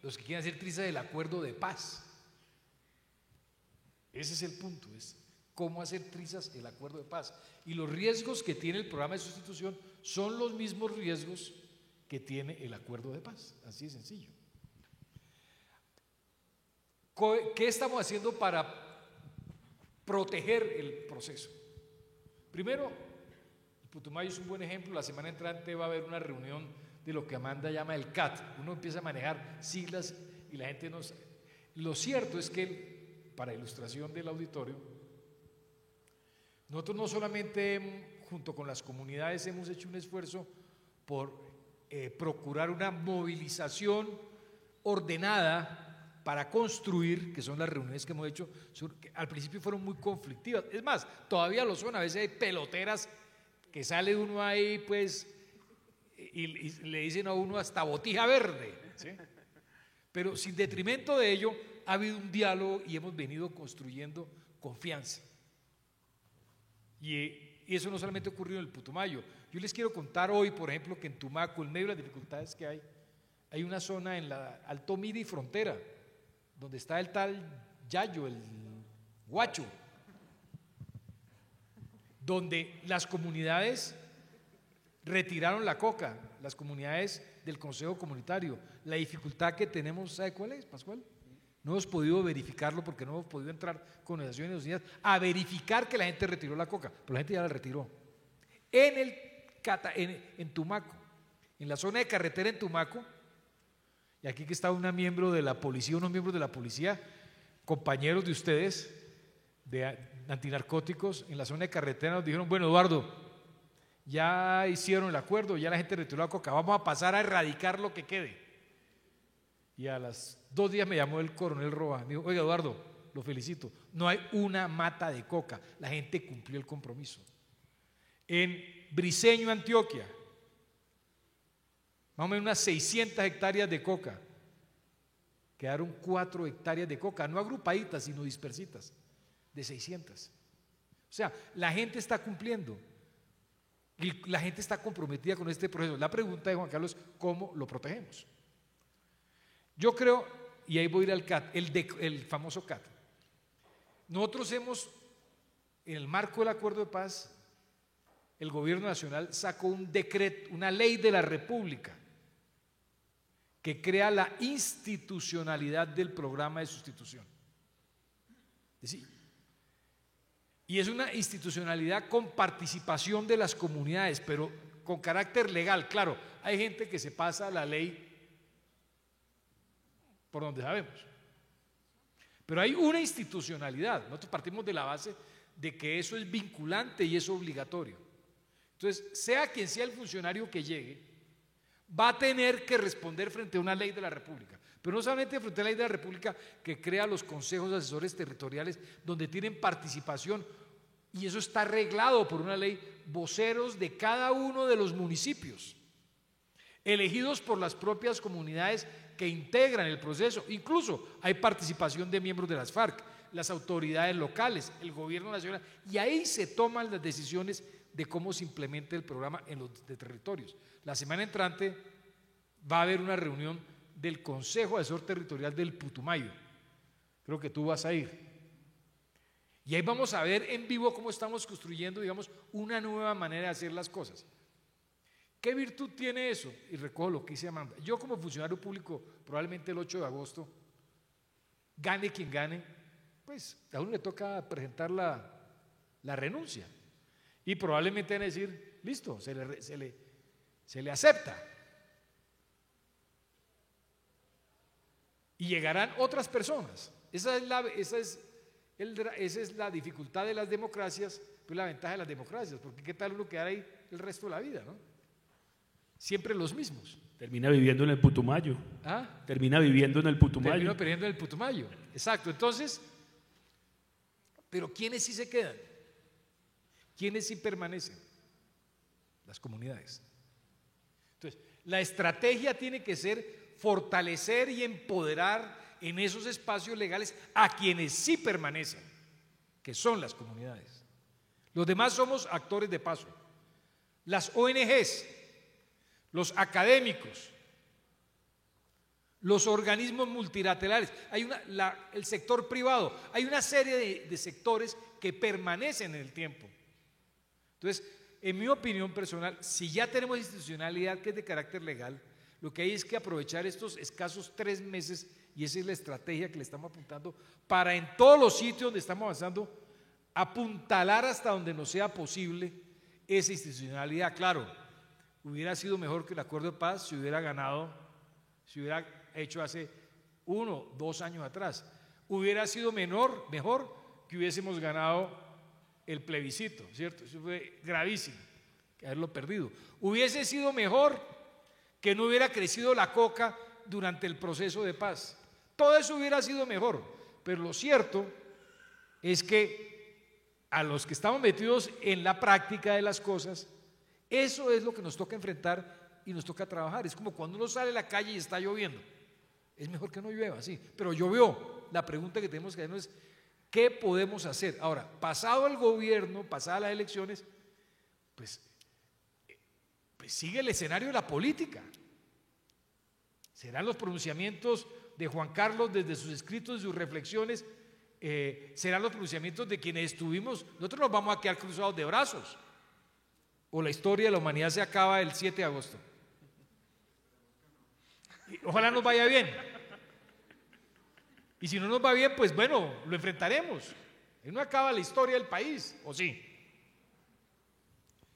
Speaker 2: los que quieren hacer trizas del acuerdo de paz. Ese es el punto, es cómo hacer trizas el acuerdo de paz. Y los riesgos que tiene el programa de sustitución son los mismos riesgos que tiene el acuerdo de paz, así de sencillo. ¿Qué estamos haciendo para proteger el proceso? Primero, el Putumayo es un buen ejemplo. La semana entrante va a haber una reunión de lo que Amanda llama el CAT. Uno empieza a manejar siglas y la gente no sabe. Lo cierto es que, para ilustración del auditorio, nosotros no solamente junto con las comunidades hemos hecho un esfuerzo por procurar una movilización ordenada para construir, que son las reuniones que hemos hecho, que al principio fueron muy conflictivas, es más, todavía lo son, a veces hay peloteras que sale uno ahí pues y le dicen a uno hasta botija verde, ¿sí? Pero sin detrimento de ello ha habido un diálogo y hemos venido construyendo confianza. Y eso no solamente ocurrió en el Putumayo. Yo les quiero contar hoy, por ejemplo, que en Tumaco, en medio de las dificultades que hay una zona en la Alto Midi frontera, donde está el tal Yayo, el Guacho, donde las comunidades retiraron la coca, las comunidades del Consejo Comunitario. La dificultad que tenemos, ¿sabe cuál es, Pascual? No hemos podido verificarlo porque no hemos podido entrar con Naciones Unidas a verificar que la gente retiró la coca, pero la gente ya la retiró. En Tumaco, en la zona de carretera en Tumaco, y aquí que está una miembro de la policía, unos miembros de la policía, compañeros de ustedes, de antinarcóticos, en la zona de carretera nos dijeron, bueno, Eduardo, ya hicieron el acuerdo, ya la gente retiró la coca, vamos a pasar a erradicar lo que quede. Y a los 2 días me llamó el coronel Roa, me dijo, oiga Eduardo, lo felicito, no hay una mata de coca, la gente cumplió el compromiso. En Briceño, Antioquia, más o menos unas 600 hectáreas de coca, quedaron 4 hectáreas de coca, no agrupaditas sino dispersitas, de 600. O sea, la gente está cumpliendo y la gente está comprometida con este proceso. La pregunta de Juan Carlos es ¿cómo lo protegemos? Yo creo, y ahí voy a ir al CAT, el famoso CAT. Nosotros hemos, en el marco del acuerdo de paz, el gobierno nacional sacó un decreto, una ley de la República que crea la institucionalidad del programa de sustitución. Es decir, y es una institucionalidad con participación de las comunidades, pero con carácter legal. Claro, hay gente que se pasa la ley por donde sabemos, pero hay una institucionalidad. Nosotros partimos de la base de que eso es vinculante y es obligatorio. Entonces, sea quien sea el funcionario que llegue, va a tener que responder frente a una ley de la República, pero no solamente frente a la ley de la República que crea los consejos asesores territoriales donde tienen participación, y eso está arreglado por una ley, voceros de cada uno de los municipios, elegidos por las propias comunidades que integran el proceso. Incluso hay participación de miembros de las FARC, las autoridades locales, el gobierno nacional, y ahí se toman las decisiones de cómo se implementa el programa en los territorios. La semana entrante va a haber una reunión del Consejo Asesor Territorial del Putumayo. Creo que tú vas a ir. Y ahí vamos a ver en vivo cómo estamos construyendo, digamos, una nueva manera de hacer las cosas. ¿Qué virtud tiene eso? Y recojo lo que dice Amanda. Yo como funcionario público, probablemente el 8 de agosto, gane quien gane, pues a uno le toca presentar la renuncia. Y probablemente van a decir, listo, se le acepta. Y llegarán otras personas. Esa es la dificultad de las democracias, pues la ventaja de las democracias, porque qué tal uno quedar ahí el resto de la vida, ¿no? Siempre los mismos.
Speaker 1: Termina viviendo en el Putumayo.
Speaker 2: ¿Ah?
Speaker 1: Termina viviendo en el Putumayo.
Speaker 2: Termina viviendo en el Putumayo, exacto. Entonces, pero ¿quiénes sí se quedan? ¿Quiénes sí permanecen? Las comunidades. Entonces, la estrategia tiene que ser fortalecer y empoderar
Speaker 5: en esos espacios legales a quienes sí permanecen, que son las comunidades. Los demás somos actores de paso. Las ONGs, los académicos, los organismos multilaterales, el sector privado, hay una serie de sectores que permanecen en el tiempo. Entonces, en mi opinión personal, si ya tenemos institucionalidad que es de carácter legal, lo que hay es que aprovechar estos escasos 3 meses, y esa es la estrategia que le estamos apuntando, para en todos los sitios donde estamos avanzando, apuntalar hasta donde nos sea posible esa institucionalidad. Claro, hubiera sido mejor que el acuerdo de paz si hubiera ganado, si hubiera hecho hace 1 o 2 años atrás. Hubiera sido mejor que hubiésemos ganado el plebiscito, ¿cierto? Eso fue gravísimo, haberlo perdido. Hubiese sido mejor que no hubiera crecido la coca durante el proceso de paz. Todo eso hubiera sido mejor, pero lo cierto es que a los que estamos metidos en la práctica de las cosas, eso es lo que nos toca enfrentar y nos toca trabajar. Es como cuando uno sale a la calle y está lloviendo. Es mejor que no llueva, sí, pero llovió. La pregunta que tenemos que hacernos es, ¿qué podemos hacer? Ahora, pasado el gobierno, pasadas las elecciones, pues sigue el escenario de la política. Serán los pronunciamientos de Juan Carlos desde sus escritos y sus reflexiones, serán los pronunciamientos de quienes estuvimos. Nosotros nos vamos a quedar cruzados de brazos, o la historia de la humanidad se acaba el 7 de agosto. Y ojalá nos vaya bien. Y si no nos va bien, pues bueno, lo enfrentaremos. Y no acaba la historia del país, ¿o sí?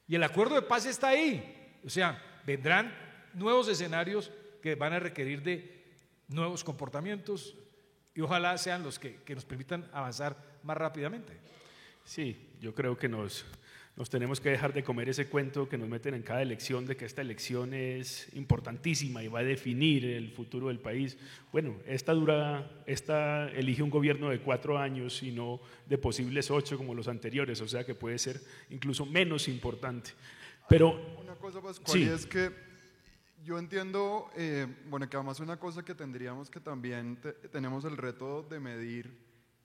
Speaker 5: Y el acuerdo de paz está ahí. O sea, vendrán nuevos escenarios que van a requerir de nuevos comportamientos y ojalá sean los que nos permitan avanzar más rápidamente.
Speaker 1: Sí, yo creo que nos tenemos que dejar de comer ese cuento que nos meten en cada elección de que esta elección es importantísima y va a definir el futuro del país. Bueno, esta elige un gobierno de 4 años y no de posibles 8 como los anteriores, o sea que puede ser incluso menos importante. Pero
Speaker 4: una cosa, Pascual,
Speaker 1: sí.
Speaker 4: y es que yo entiendo, bueno, que además una cosa que tendríamos que también tenemos el reto de medir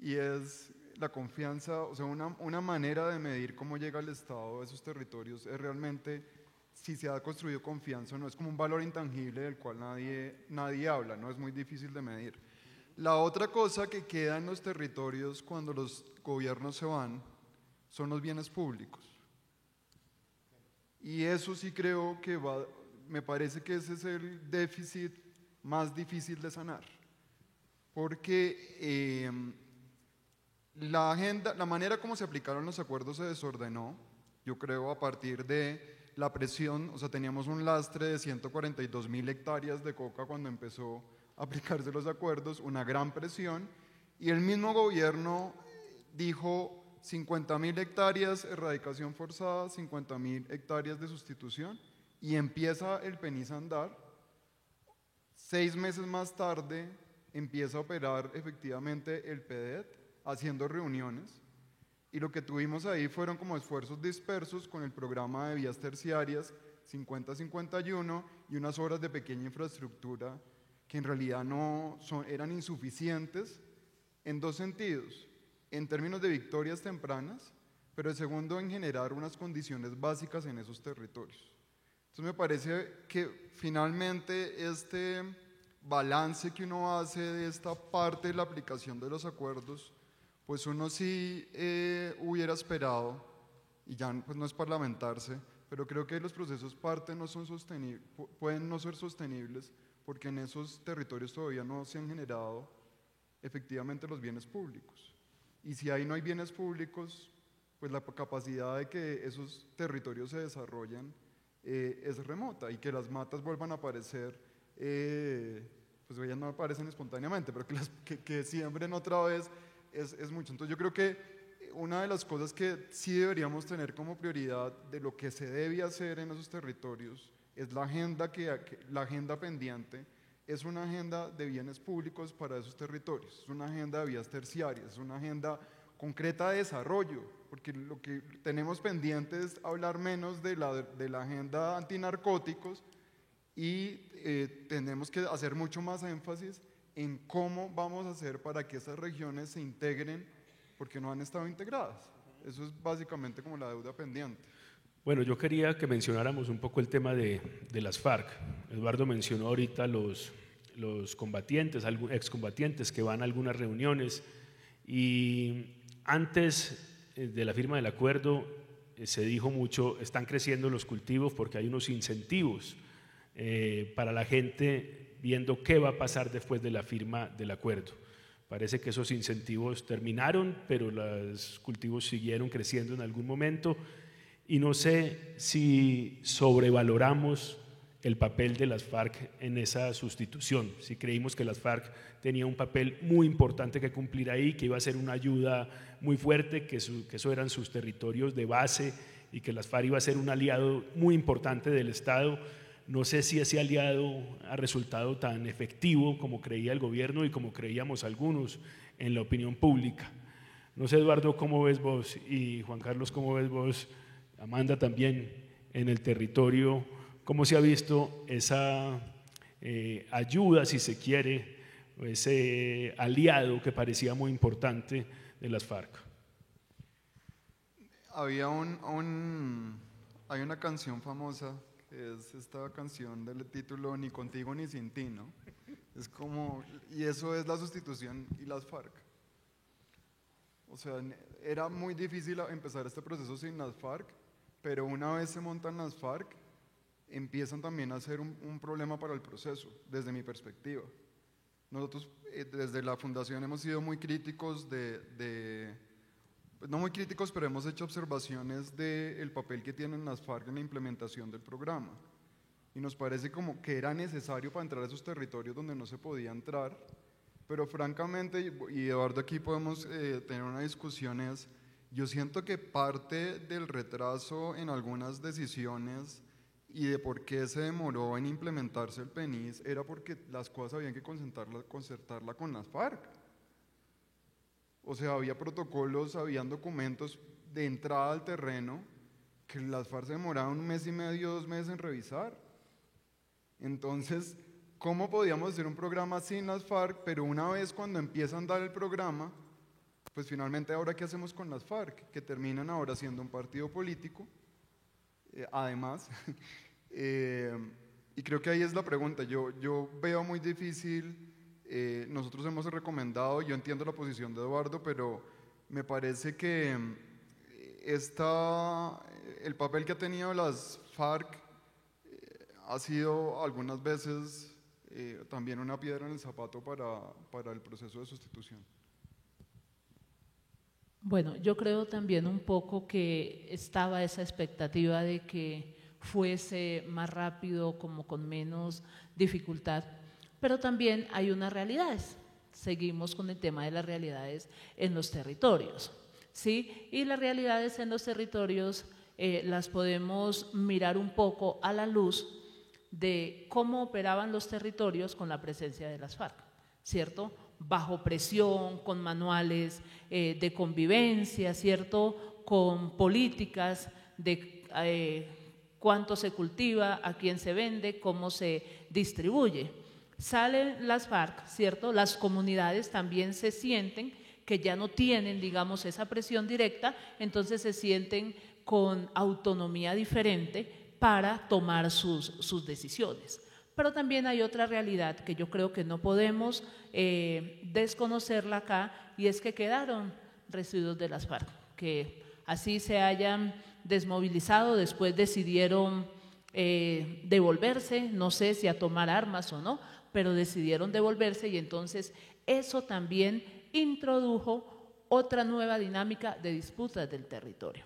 Speaker 4: y es la confianza, o sea, una manera de medir cómo llega el Estado a esos territorios es realmente si se ha construido confianza o no. Es como un valor intangible del cual nadie habla, no es muy difícil de medir. La otra cosa que queda en los territorios cuando los gobiernos se van son los bienes públicos. Y eso sí creo que me parece que ese es el déficit más difícil de sanar. Porque la manera como se aplicaron los acuerdos se desordenó, yo creo, a partir de la presión. O sea, teníamos un lastre de 142.000 hectáreas de coca cuando empezó a aplicarse los acuerdos, una gran presión, y el mismo gobierno dijo 50.000 hectáreas erradicación forzada, 50.000 hectáreas de sustitución, y empieza el PENIS a andar. 6 meses más tarde empieza a operar efectivamente el PEDET, haciendo reuniones, y lo que tuvimos ahí fueron como esfuerzos dispersos con el programa de vías terciarias 50-51 y unas obras de pequeña infraestructura que en realidad eran insuficientes en 2 sentidos: en términos de victorias tempranas, pero el segundo en generar unas condiciones básicas en esos territorios. Entonces me parece que finalmente este balance que uno hace de esta parte de la aplicación de los acuerdos, pues uno sí hubiera esperado, y ya pues no es parlamentarse, pero creo que los procesos pueden no ser sostenibles porque en esos territorios todavía no se han generado efectivamente los bienes públicos. Y si ahí no hay bienes públicos, pues la capacidad de que esos territorios se desarrollen es remota, y que las matas vuelvan a aparecer, pues ellas no aparecen espontáneamente, pero que siembren otra vez es mucho. Entonces yo creo que una de las cosas que sí deberíamos tener como prioridad de lo que se debe hacer en esos territorios es la agenda pendiente, es una agenda de bienes públicos para esos territorios, es una agenda de vías terciarias, es una agenda concreta de desarrollo, porque lo que tenemos pendiente es hablar menos de la agenda antinarcóticos y tenemos que hacer mucho más énfasis en cómo vamos a hacer para que esas regiones se integren, porque no han estado integradas. Eso es básicamente como la deuda pendiente.
Speaker 1: Bueno, yo quería que mencionáramos un poco el tema de las FARC. Eduardo mencionó ahorita los combatientes, excombatientes que van a algunas reuniones, y antes de la firma del acuerdo se dijo mucho, están creciendo los cultivos porque hay unos incentivos para la gente viendo qué va a pasar después de la firma del acuerdo. Parece que esos incentivos terminaron, pero los cultivos siguieron creciendo en algún momento, y no sé si sobrevaloramos el papel de las FARC en esa sustitución, si creímos que las FARC tenía un papel muy importante que cumplir ahí, que iba a ser una ayuda muy fuerte, que eso eran sus territorios de base y que las FARC iba a ser un aliado muy importante del Estado. No sé si ese aliado ha resultado tan efectivo como creía el gobierno y como creíamos algunos en la opinión pública. No sé, Eduardo, ¿cómo ves vos? Y Juan Carlos, ¿cómo ves vos? Amanda, también en el territorio, ¿cómo se ha visto esa ayuda, si se quiere, o ese aliado que parecía muy importante de las FARC?
Speaker 4: Hay una canción famosa, que es esta canción del título Ni contigo ni sin ti, ¿no? Es como, y eso es la sustitución y las FARC. O sea, era muy difícil empezar este proceso sin las FARC, pero una vez se montan las FARC, empiezan también a ser un problema para el proceso, desde mi perspectiva. Nosotros desde la Fundación hemos sido muy críticos no muy críticos, pero hemos hecho observaciones del papel que tienen las FARC en la implementación del programa. Y nos parece como que era necesario para entrar a esos territorios donde no se podía entrar, pero francamente, y Eduardo, aquí podemos tener una discusión, yo siento que parte del retraso en algunas decisiones y de por qué se demoró en implementarse el PENIS era porque las cosas habían que concertarla con las FARC. O sea, había protocolos, habían documentos de entrada al terreno que las FARC se demoraban 1 mes y medio, 2 meses en revisar. Entonces, ¿cómo podíamos hacer un programa sin las FARC? Pero una vez cuando empieza a andar el programa, pues finalmente ahora ¿qué hacemos con las FARC? Que terminan ahora siendo un partido político, además. Y creo que ahí es la pregunta. Yo veo muy difícil, nosotros hemos recomendado, yo entiendo la posición de Eduardo, pero me parece que el papel que ha tenido las FARC ha sido algunas veces también una piedra en el zapato para el proceso de sustitución.
Speaker 3: Bueno, yo creo también un poco que estaba esa expectativa de que fuese más rápido, como con menos dificultad, pero también hay unas realidades. Seguimos con el tema de las realidades en los territorios, ¿sí? Y las realidades en los territorios las podemos mirar un poco a la luz de cómo operaban los territorios con la presencia de las FARC, ¿cierto? Bajo presión, con manuales de convivencia, ¿cierto? Con políticas de cuánto se cultiva, a quién se vende, cómo se distribuye. Salen las FARC, ¿cierto? Las comunidades también se sienten que ya no tienen, digamos, esa presión directa, entonces se sienten con autonomía diferente para tomar sus decisiones. Pero también hay otra realidad que yo creo que no podemos desconocerla acá, y es que quedaron residuos de las FARC, que así se hayan desmovilizado, después decidieron devolverse, no sé si a tomar armas o no, pero decidieron devolverse, y entonces eso también introdujo otra nueva dinámica de disputas del territorio.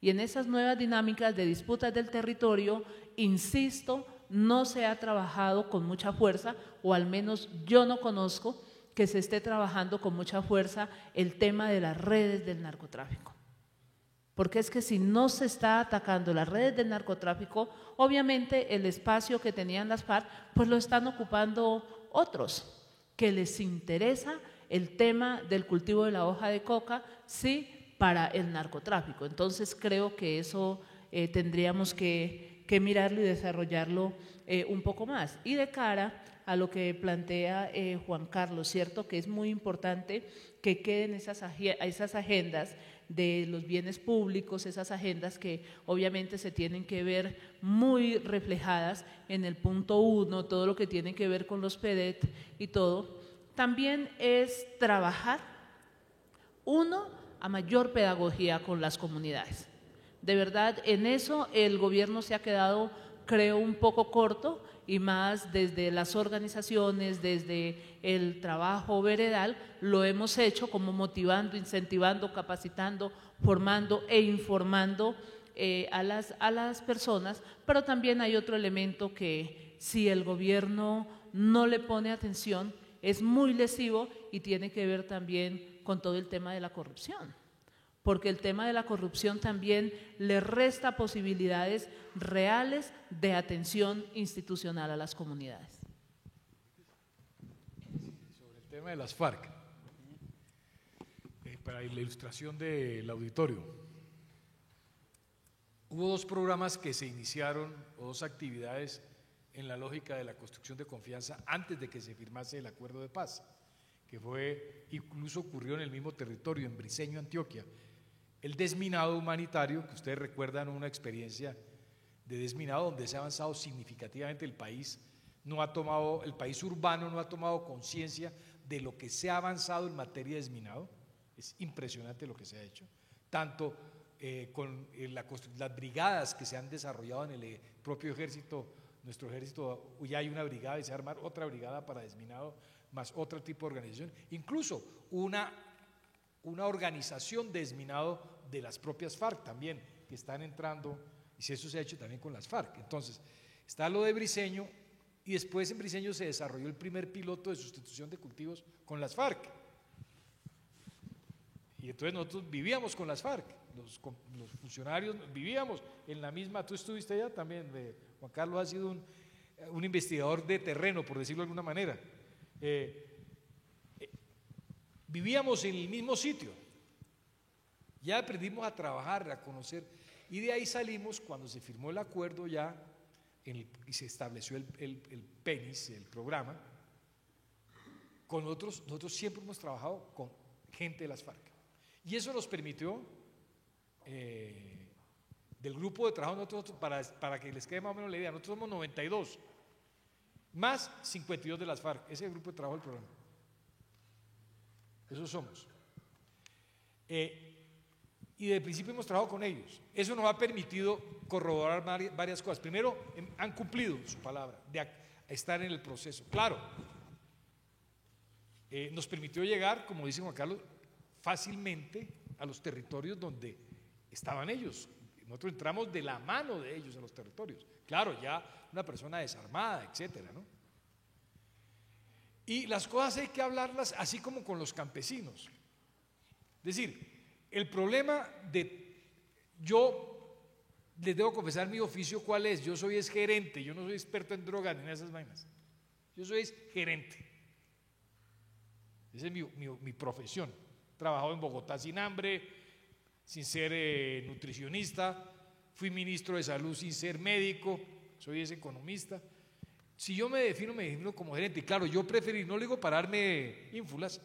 Speaker 3: Y en esas nuevas dinámicas de disputas del territorio, insisto, no se ha trabajado con mucha fuerza, o al menos yo no conozco que se esté trabajando con mucha fuerza el tema de las redes del narcotráfico. Porque es que si no se está atacando las redes del narcotráfico, obviamente el espacio que tenían las FARC, pues lo están ocupando otros, que les interesa el tema del cultivo de la hoja de coca, sí, para el narcotráfico. Entonces creo que eso tendríamos que mirarlo y desarrollarlo un poco más. Y de cara a lo que plantea Juan Carlos, ¿cierto? Que es muy importante que queden esas agendas de los bienes públicos, esas agendas que obviamente se tienen que ver muy reflejadas en el punto 1, todo lo que tiene que ver con los PEDET y todo. También es trabajar, uno, a mayor pedagogía con las comunidades. De verdad, en eso el gobierno se ha quedado, creo, un poco corto, y más desde las organizaciones, desde el trabajo veredal, lo hemos hecho como motivando, incentivando, capacitando, formando e informando a las personas, pero también hay otro elemento que si el gobierno no le pone atención es muy lesivo y tiene que ver también con todo el tema de la corrupción, porque el tema de la corrupción también le resta posibilidades reales de atención institucional a las comunidades.
Speaker 2: Sobre el tema de las FARC, para la ilustración del auditorio, hubo dos programas que se iniciaron, o dos actividades en la lógica de la construcción de confianza antes de que se firmase el acuerdo de paz, que fue, incluso ocurrió en el mismo territorio, en Briceño, Antioquia, el desminado humanitario, que ustedes recuerdan una experiencia de desminado donde se ha avanzado significativamente el país, el país urbano no ha tomado conciencia de lo que se ha avanzado en materia de desminado, es impresionante lo que se ha hecho, tanto con las brigadas que se han desarrollado en el propio ejército, nuestro ejército, ya hay una brigada y se va a armar otra brigada para desminado, más otro tipo de organización, incluso una organización de desminado de las propias FARC también, que están entrando, y si eso se ha hecho también con las FARC. Entonces, está lo de Briceño, y después en Briceño se desarrolló el primer piloto de sustitución de cultivos con las FARC. Y entonces nosotros vivíamos con las FARC, los funcionarios vivíamos en la misma, tú estuviste allá también, Juan Carlos ha sido un investigador de terreno, por decirlo de alguna manera. Vivíamos en el mismo sitio, ya aprendimos a trabajar, a conocer, y de ahí salimos cuando se firmó el acuerdo ya y se estableció el PENIS, el programa. Con nosotros siempre hemos trabajado con gente de las FARC, y eso nos permitió, del grupo de trabajo, nosotros, para que les quede más o menos la idea, nosotros somos 92, más 52 de las FARC, ese es el grupo de trabajo del programa. Esos somos. Y de principio hemos trabajado con ellos. Eso nos ha permitido corroborar varias cosas. Primero, han cumplido su palabra de estar en el proceso. Claro, nos permitió llegar, como dice Juan Carlos, fácilmente a los territorios donde estaban ellos. Nosotros entramos de la mano de ellos a los territorios. Claro, ya una persona desarmada, etcétera, ¿no? Y las cosas hay que hablarlas así como con los campesinos. Es decir, el problema yo les debo confesar mi oficio cuál es. Yo soy gerente, yo no soy experto en drogas ni en esas vainas. Yo soy gerente. Esa es mi profesión. He trabajado en Bogotá sin hambre, sin ser nutricionista. Fui ministro de salud sin ser médico. Soy economista. Si yo me defino como gerente, y claro, yo preferí, no le digo pararme ínfulas,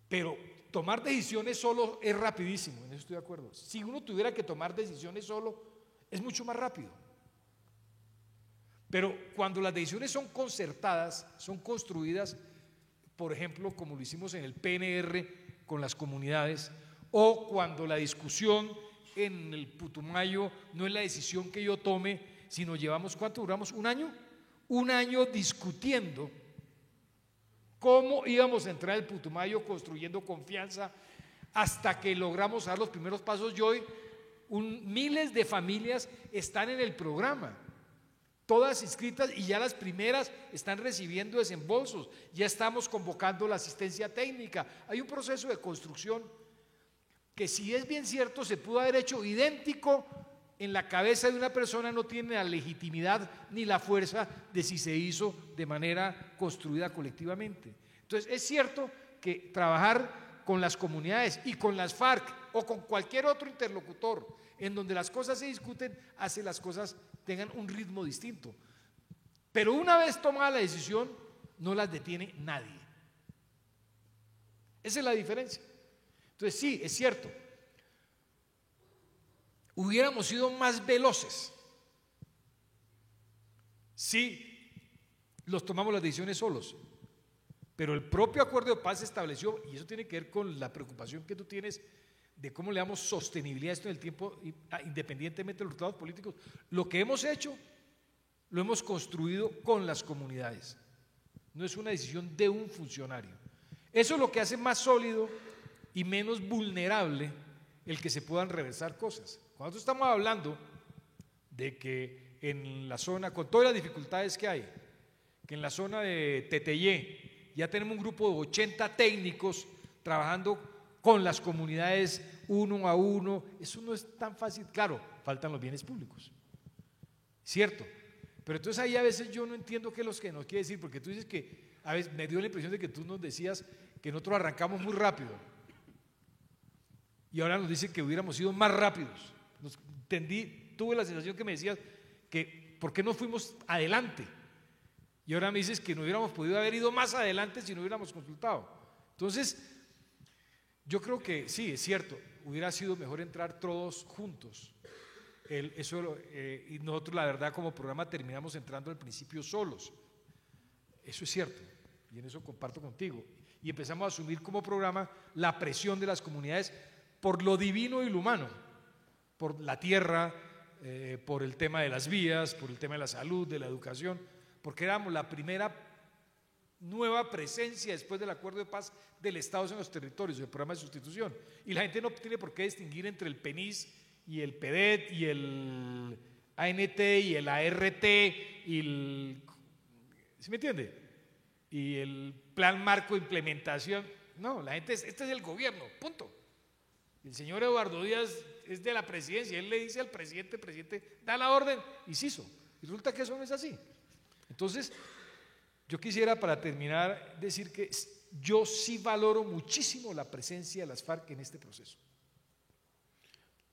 Speaker 2: pero tomar decisiones solo es rapidísimo, en eso estoy de acuerdo. Si uno tuviera que tomar decisiones solo, es mucho más rápido. Pero cuando las decisiones son concertadas, son construidas, por ejemplo, como lo hicimos en el PNR con las comunidades, o cuando la discusión en el Putumayo no es la decisión que yo tome, sino llevamos, ¿cuánto duramos? ¿Un año? Un año discutiendo cómo íbamos a entrar al Putumayo, construyendo confianza, hasta que logramos dar los primeros pasos. Y hoy miles de familias están en el programa, todas inscritas, y ya las primeras están recibiendo desembolsos, ya estamos convocando la asistencia técnica. Hay un proceso de construcción que, si es bien cierto, se pudo haber hecho idéntico en la cabeza de una persona, no tiene la legitimidad ni la fuerza de si se hizo de manera construida colectivamente. Entonces, es cierto que trabajar con las comunidades y con las FARC o con cualquier otro interlocutor en donde las cosas se discuten, hace las cosas tengan un ritmo distinto.
Speaker 5: Pero una vez tomada la decisión, no las detiene nadie. Esa es la diferencia. Entonces sí, es cierto, hubiéramos sido más veloces si los tomamos las decisiones solos. Pero el propio acuerdo de paz estableció, y eso tiene que ver con la preocupación que tú tienes de cómo le damos sostenibilidad a esto en el tiempo, independientemente de los resultados políticos. Lo que hemos hecho, lo hemos construido con las comunidades. No es una decisión de un funcionario. Eso es lo que hace más sólido y menos vulnerable el que se puedan reversar cosas. Cuando nosotros estamos hablando de que en la zona, con todas las dificultades que hay, que en la zona de Teteyé ya tenemos un grupo de 80 técnicos trabajando con las comunidades uno a uno, eso no es tan fácil. Claro, faltan los bienes públicos, cierto, pero entonces ahí a veces yo no entiendo qué es lo que nos quiere decir, porque tú dices que, a veces me dio la impresión de que tú nos decías que nosotros arrancamos muy rápido y ahora nos dicen que hubiéramos sido más rápidos. Tuve la sensación que me decías que ¿por qué no fuimos adelante? Y ahora me dices que no hubiéramos podido haber ido más adelante si no hubiéramos consultado. Entonces, yo creo que sí, es cierto, hubiera sido mejor entrar todos juntos. Y nosotros, la verdad, como programa terminamos entrando al principio solos. Eso es cierto, y en eso comparto contigo. Y empezamos a asumir como programa la presión de las comunidades por lo divino y lo humano, por la tierra, por el tema de las vías, por el tema de la salud, de la educación, porque éramos la primera nueva presencia después del acuerdo de paz del Estado en los territorios, del programa de sustitución. Y la gente no tiene por qué distinguir entre el PENIS y el PEDET y el ANT y el ART y el, ¿sí me entiende? Y el plan marco de implementación. No, la gente, este es el gobierno, punto. El señor Eduardo Díaz es de la presidencia, él le dice al presidente, el presidente da la orden y se hizo. Y resulta que eso no es así. Entonces, yo quisiera para terminar decir que yo sí valoro muchísimo la presencia de las FARC en este proceso.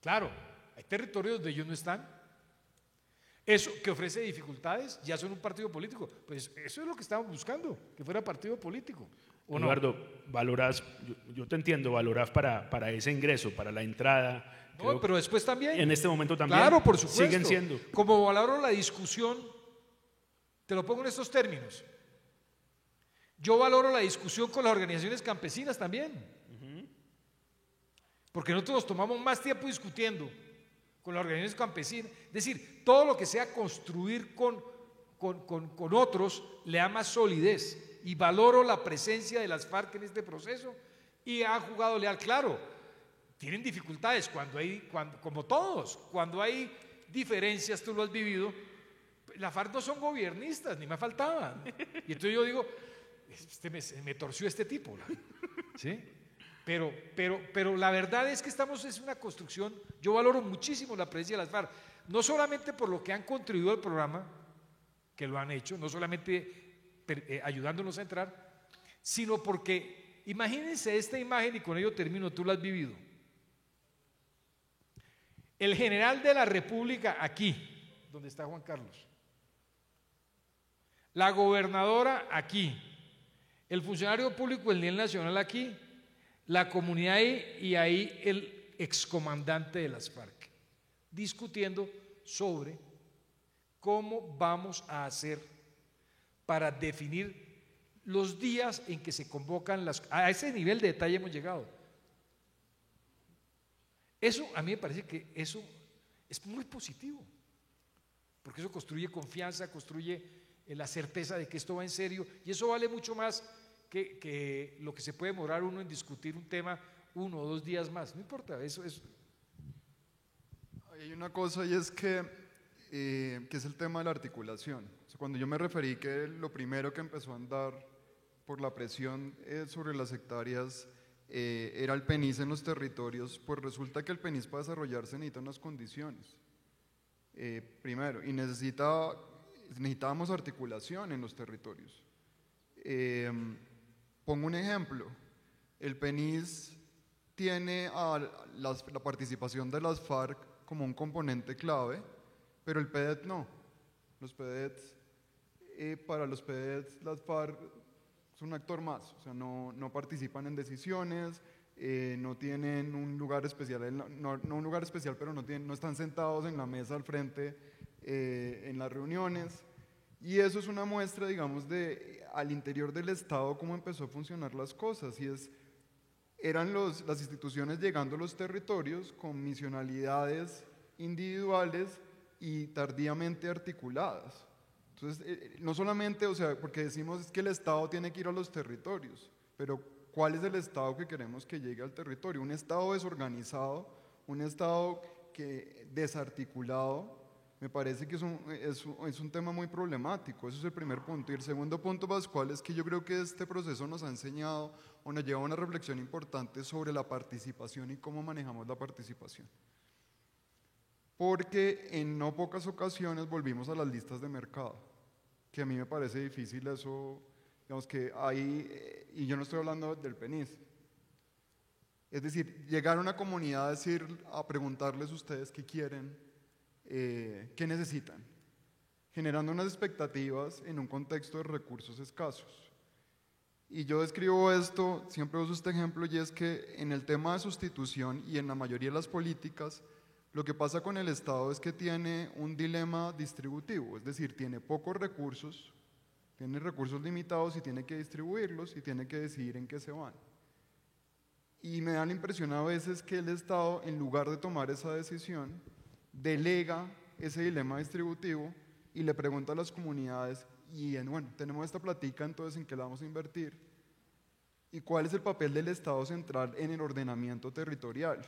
Speaker 5: Claro, hay territorios donde ellos no están. Eso que ofrece dificultades, ya son un partido político. Pues eso es lo que estamos buscando, que fuera partido político. ¿O
Speaker 1: Eduardo, no? Valorás, yo te entiendo, valorás para ese ingreso, para la entrada.
Speaker 5: No, pero después también.
Speaker 1: En este momento también.
Speaker 5: Claro, por supuesto.
Speaker 1: Siguen siendo.
Speaker 5: Como valoro la discusión, te lo pongo en estos términos. Yo valoro la discusión con las organizaciones campesinas también. Porque nosotros nos tomamos más tiempo discutiendo con las organizaciones campesinas. Es decir, todo lo que sea construir con otros le da más solidez. Y valoro la presencia de las FARC en este proceso. Y ha jugado leal, claro. Tienen dificultades como todos. Cuando hay diferencias, tú lo has vivido. Las FARC no son gobiernistas, ni me faltaban. Y entonces yo digo, me torció este tipo, ¿sí? Pero la verdad es que es una construcción. Yo valoro muchísimo la presencia de las FARC, no solamente por lo que han contribuido al programa, que lo han hecho, no solamente ayudándonos a entrar, sino porque, imagínense esta imagen y con ello termino, tú la has vivido. El general de la República aquí, donde está Juan Carlos, la gobernadora aquí, el funcionario público del nivel nacional aquí, la comunidad ahí y ahí el excomandante de las FARC, discutiendo sobre cómo vamos a hacer para definir los días en que se convocan a ese nivel de detalle hemos llegado. Eso a mí me parece que eso es muy positivo, porque eso construye confianza, construye la certeza de que esto va en serio, y eso vale mucho más que lo que se puede demorar uno en discutir un tema 1 o 2 días más, no importa, eso es.
Speaker 4: Hay una cosa y es que es el tema de la articulación. O sea, cuando yo me referí que lo primero que empezó a andar por la presión sobre las hectáreas era el PENIS en los territorios, pues resulta que el PENIS para desarrollarse necesita unas condiciones. Primero, y necesitábamos articulación en los territorios. Pongo un ejemplo, el PENIS tiene la participación de las FARC como un componente clave, pero el PEDET no. Los PEDET para los PEDs las FARC es un actor más, o sea, no participan en decisiones, no tienen un lugar especial, no un lugar especial, pero no están sentados en la mesa al frente en las reuniones. Y eso es una muestra, digamos, al interior del Estado cómo empezó a funcionar las cosas, y eran las instituciones llegando a los territorios con misionalidades individuales y tardíamente articuladas. Entonces, no solamente, o sea, porque decimos es que el Estado tiene que ir a los territorios, pero ¿cuál es el Estado que queremos que llegue al territorio? Un Estado desorganizado, un Estado desarticulado, me parece que es un tema muy problemático. Ese es el primer punto. Y el segundo punto, Pascual, es que yo creo que este proceso nos ha enseñado o nos lleva a una reflexión importante sobre la participación y cómo manejamos la participación. Porque en no pocas ocasiones volvimos a las listas de mercado, que a mí me parece difícil eso, digamos que hay, y yo no estoy hablando del PENIS. Es decir, llegar a una comunidad a preguntarles ustedes qué quieren, qué necesitan, generando unas expectativas en un contexto de recursos escasos. Y yo describo esto, siempre uso este ejemplo, y es que en el tema de sustitución y en la mayoría de las políticas, lo que pasa con el Estado es que tiene un dilema distributivo, es decir, tiene pocos recursos, tiene recursos limitados y tiene que distribuirlos y tiene que decidir en qué se van. Y me da la impresión a veces que el Estado, en lugar de tomar esa decisión, delega ese dilema distributivo y le pregunta a las comunidades, y bueno, tenemos esta plática, entonces ¿en qué la vamos a invertir? ¿Y cuál es el papel del Estado central en el ordenamiento territorial?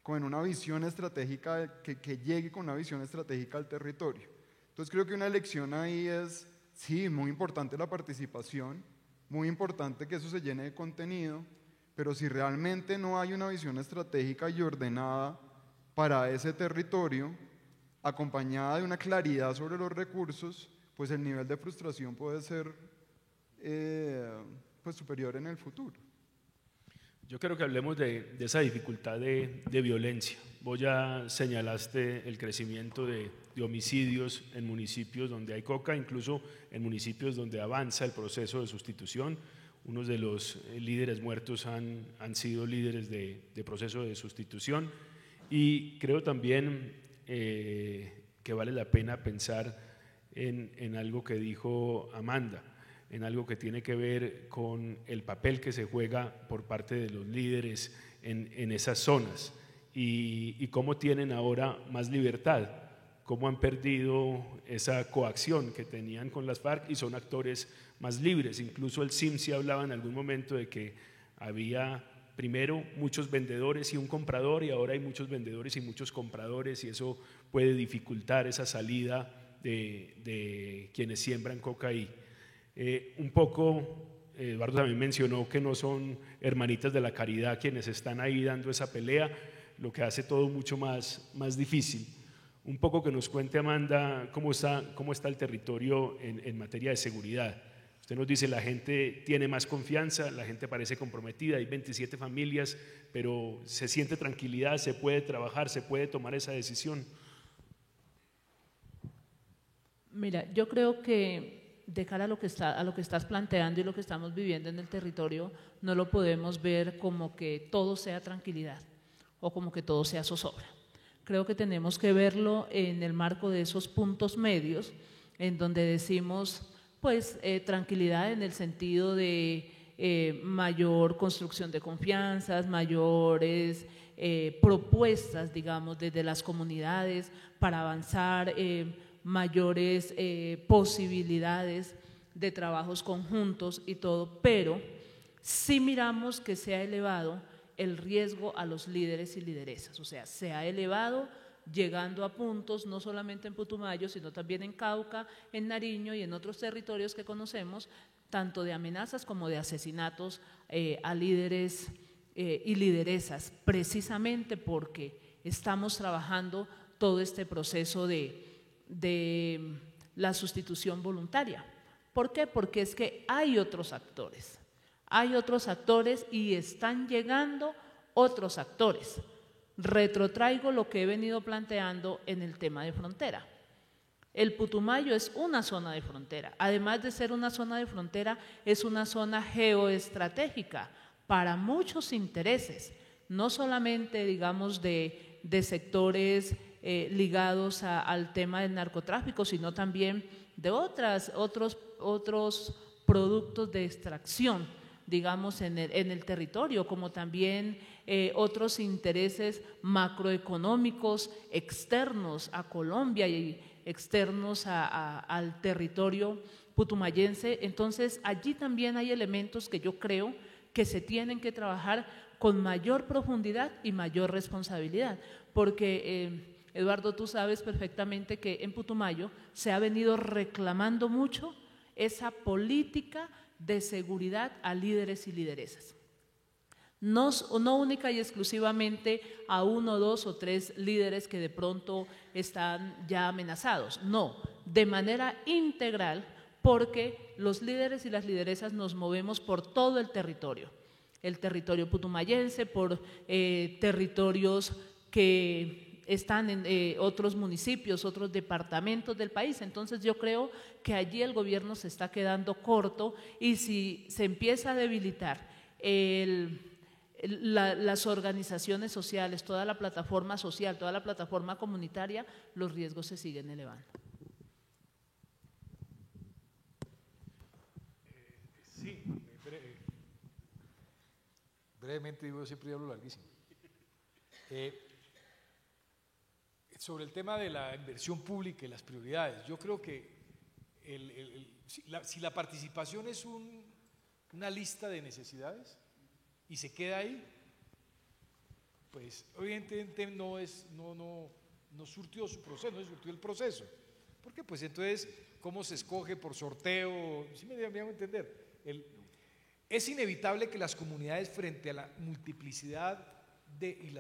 Speaker 4: Con una visión estratégica, que llegue con una visión estratégica al territorio. Entonces creo que una lección ahí es, sí, muy importante la participación, muy importante que eso se llene de contenido, pero si realmente no hay una visión estratégica y ordenada para ese territorio, acompañada de una claridad sobre los recursos, pues el nivel de frustración puede ser pues superior en el futuro.
Speaker 1: Yo creo que hablemos de esa dificultad de violencia. Vos ya señalaste el crecimiento de homicidios en municipios donde hay coca, incluso en municipios donde avanza el proceso de sustitución. Unos de los líderes muertos han sido líderes de proceso de sustitución, y creo también que vale la pena pensar en algo que dijo Amanda, en algo que tiene que ver con el papel que se juega por parte de los líderes en esas zonas y cómo tienen ahora más libertad, cómo han perdido esa coacción que tenían con las FARC y son actores más libres. Incluso el CIMSI hablaba en algún momento de que había primero muchos vendedores y un comprador, y ahora hay muchos vendedores y muchos compradores, y eso puede dificultar esa salida de quienes siembran coca ahí. Un poco, Eduardo también mencionó que no son hermanitas de la caridad quienes están ahí dando esa pelea, lo que hace todo mucho más difícil. Un poco que nos cuente, Amanda, cómo está el territorio en materia de seguridad. Usted nos dice, la gente tiene más confianza, la gente parece comprometida, hay 27 familias, pero se siente tranquilidad, se puede trabajar, se puede tomar esa decisión.
Speaker 3: Mira, yo creo que de cara a lo que estás planteando y lo que estamos viviendo en el territorio, no lo podemos ver como que todo sea tranquilidad o como que todo sea zozobra. Creo que tenemos que verlo en el marco de esos puntos medios en donde decimos, pues, tranquilidad en el sentido de mayor construcción de confianzas, mayores propuestas, digamos, desde las comunidades para avanzar, mayores posibilidades de trabajos conjuntos y todo, pero sí miramos que se ha elevado el riesgo a los líderes y lideresas, o sea, se ha elevado llegando a puntos no solamente en Putumayo, sino también en Cauca, en Nariño y en otros territorios que conocemos, tanto de amenazas como de asesinatos a líderes y lideresas, precisamente porque estamos trabajando todo este proceso de la sustitución voluntaria. ¿Por qué? Porque es que hay otros actores y están llegando otros actores. Retrotraigo lo que he venido planteando en el tema de frontera. El Putumayo es una zona de frontera. Además de ser una zona de frontera, es una zona geoestratégica para muchos intereses, no solamente, digamos, de sectores ligados al tema del narcotráfico, sino también de otros productos de extracción, digamos, en el territorio, como también otros intereses macroeconómicos externos a Colombia y externos al territorio putumayense. Entonces, allí también hay elementos que yo creo que se tienen que trabajar con mayor profundidad y mayor responsabilidad, porque Eduardo, tú sabes perfectamente que en Putumayo se ha venido reclamando mucho esa política de seguridad a líderes y lideresas. No única y exclusivamente a 1, 2 o 3 líderes que de pronto están ya amenazados, no, de manera integral, porque los líderes y las lideresas nos movemos por todo el territorio putumayense, por territorios que están en otros municipios, otros departamentos del país. Entonces yo creo que allí el gobierno se está quedando corto, y si se empieza a debilitar las organizaciones sociales, toda la plataforma social, toda la plataforma comunitaria, los riesgos se siguen elevando.
Speaker 5: Sí, brevemente, digo, siempre hablo larguísimo. Sobre el tema de la inversión pública y las prioridades, yo creo que si la participación es una lista de necesidades y se queda ahí, pues evidentemente no surtió su proceso, no surtió el proceso. Porque pues entonces, ¿cómo se escoge? ¿Por sorteo? ¿Sí me hago entender? Es inevitable que las comunidades, frente a la multiplicidad de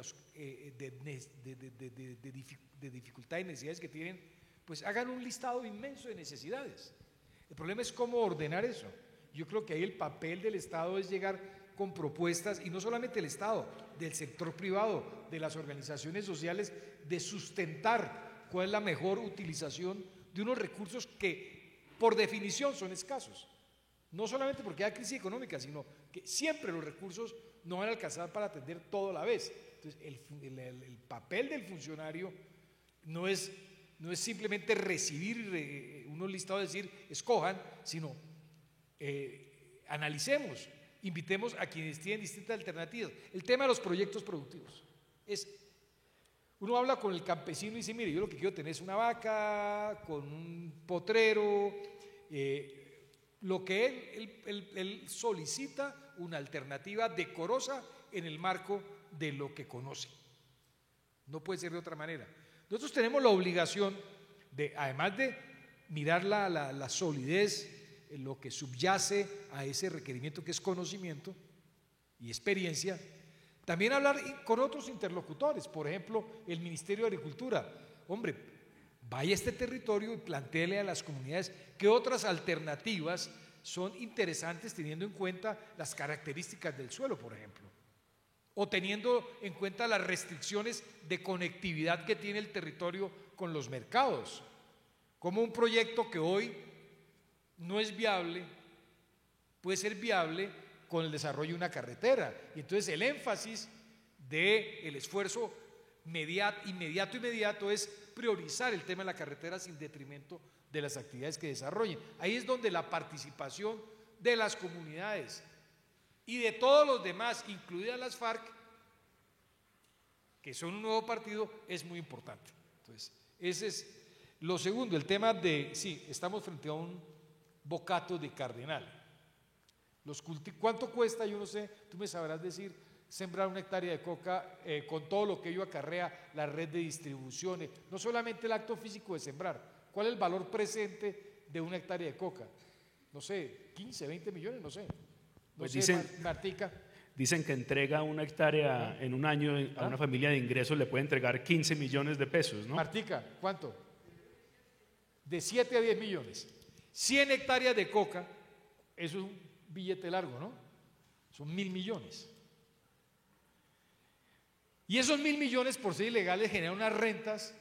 Speaker 5: dificultades y necesidades que tienen, pues hagan un listado inmenso de necesidades. El problema es cómo ordenar eso. Yo creo que ahí el papel del Estado es llegar con propuestas, y no solamente el Estado, del sector privado, de las organizaciones sociales, de sustentar cuál es la mejor utilización de unos recursos que por definición son escasos. No solamente porque hay crisis económica, sino que siempre los recursos no van a alcanzar para atender todo a la vez. Entonces, el papel del funcionario no es simplemente recibir unos listados y decir, escojan, sino analicemos, invitemos a quienes tienen distintas alternativas. El tema de los proyectos productivos uno habla con el campesino y dice, mire, yo lo que quiero tener es una vaca con un potrero, lo que él solicita una alternativa decorosa en el marco de lo que conoce. No puede ser de otra manera. Nosotros tenemos la obligación de, además de mirar la solidez, lo que subyace a ese requerimiento, que es conocimiento y experiencia, también hablar con otros interlocutores, por ejemplo, el Ministerio de Agricultura. Hombre, vaya a este territorio y plantéele a las comunidades qué otras alternativas son interesantes, teniendo en cuenta las características del suelo, por ejemplo, o teniendo en cuenta las restricciones de conectividad que tiene el territorio con los mercados. Como un proyecto que hoy no es viable, puede ser viable con el desarrollo de una carretera. Y entonces el énfasis del esfuerzo inmediato es priorizar el tema de la carretera sin detrimento de las actividades que desarrollen. Ahí es donde la participación de las comunidades y de todos los demás, incluidas las FARC, que son un nuevo partido, es muy importante. Entonces, ese es lo segundo, el tema de, sí, estamos frente a un bocato de cardenal. ¿Cuánto cuesta? Yo no sé, tú me sabrás decir, sembrar una hectárea de coca con todo lo que ello acarrea, la red de distribuciones, no solamente el acto físico de sembrar. ¿Cuál es el valor presente de una hectárea de coca? No sé, 15, 20 millones, no sé. No
Speaker 1: pues
Speaker 5: sé, Martica.
Speaker 1: Dicen que entrega una hectárea en un año a una familia de ingresos, le puede entregar 15 millones de pesos, ¿no?
Speaker 5: Martica, ¿cuánto? De 7 a 10 millones. 100 hectáreas de coca, eso es un billete largo, ¿no? Son 1.000 millones. Y esos 1.000 millones, por ser ilegales, generan unas rentas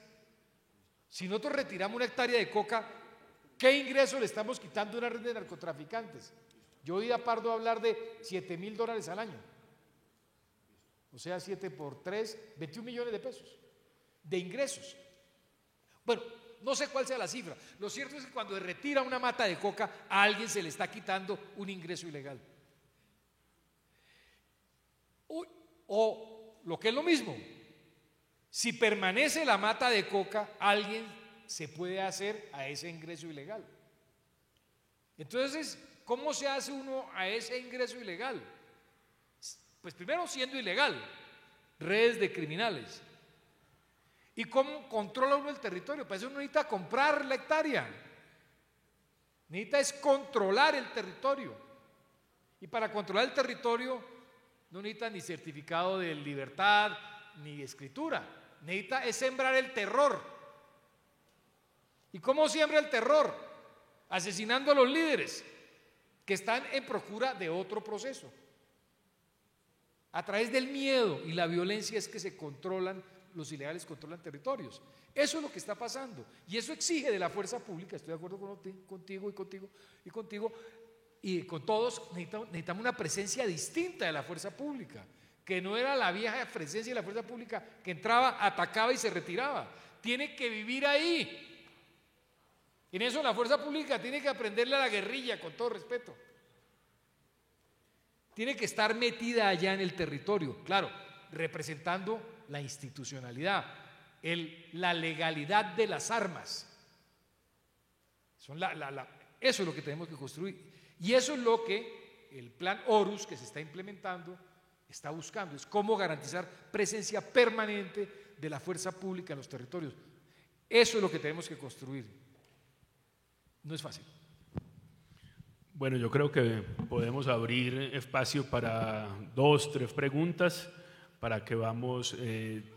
Speaker 5: Si nosotros retiramos una hectárea de coca, ¿qué ingreso le estamos quitando a una red de narcotraficantes? Yo oí a Pardo hablar de $7.000 al año. O sea, 7 por 3, 21 millones de pesos de ingresos. Bueno, no sé cuál sea la cifra. Lo cierto es que cuando retira una mata de coca, a alguien se le está quitando un ingreso ilegal. O lo que es lo mismo, si permanece la mata de coca, alguien se puede hacer a ese ingreso ilegal. Entonces, ¿cómo se hace uno a ese ingreso ilegal? Pues primero siendo ilegal, redes de criminales. ¿Y cómo controla uno el territorio? Para eso uno necesita comprar la hectárea. Necesita es controlar el territorio. Y para controlar el territorio no necesita ni certificado de libertad ni escritura. Necesita es sembrar el terror. ¿Y cómo siembra el terror? Asesinando a los líderes que están en procura de otro proceso. A través del miedo y la violencia es que se controlan, los ilegales controlan territorios. Eso es lo que está pasando. Y eso exige de la fuerza pública, estoy de acuerdo contigo y con todos, necesitamos una presencia distinta de la fuerza pública, que no era la vieja presencia de la fuerza pública que entraba, atacaba y se retiraba. Tiene que vivir ahí. En eso la fuerza pública tiene que aprenderle a la guerrilla, con todo respeto. Tiene que estar metida allá en el territorio, claro, representando la institucionalidad, la legalidad de las armas. Eso es lo que tenemos que construir. Y eso es lo que el plan Horus que se está implementando está buscando, es cómo garantizar presencia permanente de la fuerza pública en los territorios. Eso es lo que tenemos que construir. No es fácil.
Speaker 1: Bueno, yo creo que podemos abrir espacio para 2, 3 preguntas para que vamos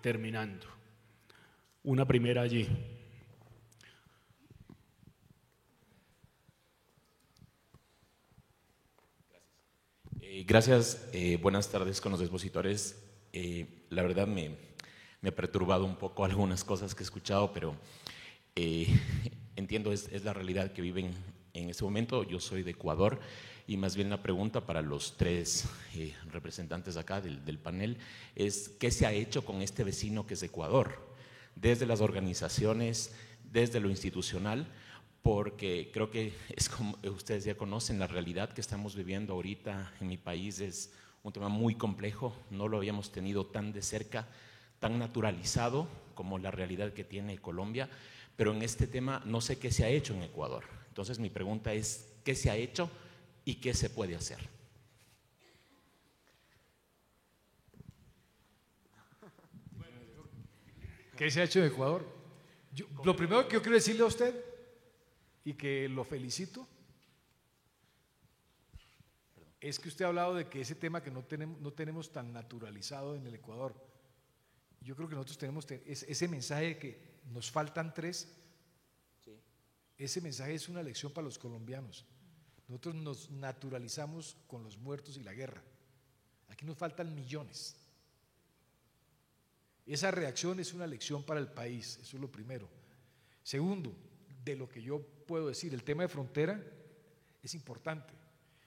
Speaker 1: terminando. Una primera allí.
Speaker 6: Gracias, buenas tardes con los expositores. La verdad me ha perturbado un poco algunas cosas que he escuchado, pero entiendo es la realidad que viven en este momento. Yo soy de Ecuador y más bien la pregunta para los 3 representantes acá del panel es ¿qué se ha hecho con este vecino que es Ecuador? Desde las organizaciones, desde lo institucional, porque creo que es como ustedes ya conocen, la realidad que estamos viviendo ahorita en mi país es un tema muy complejo, no lo habíamos tenido tan de cerca, tan naturalizado como la realidad que tiene Colombia, pero en este tema no sé qué se ha hecho en Ecuador. Entonces mi pregunta es, ¿qué se ha hecho y qué se puede hacer?
Speaker 5: ¿Qué se ha hecho en Ecuador? Lo primero que yo quiero decirle a usted, y que lo felicito, es que usted ha hablado de que ese tema que no tenemos tan naturalizado en el Ecuador. Yo creo que nosotros tenemos ese mensaje de que nos faltan 3. Ese mensaje es una lección para los colombianos. Nosotros nos naturalizamos con los muertos y la guerra. Aquí nos faltan millones. Esa reacción es una lección para el país, eso es lo primero. Segundo, de lo que yo puedo decir, el tema de frontera es importante.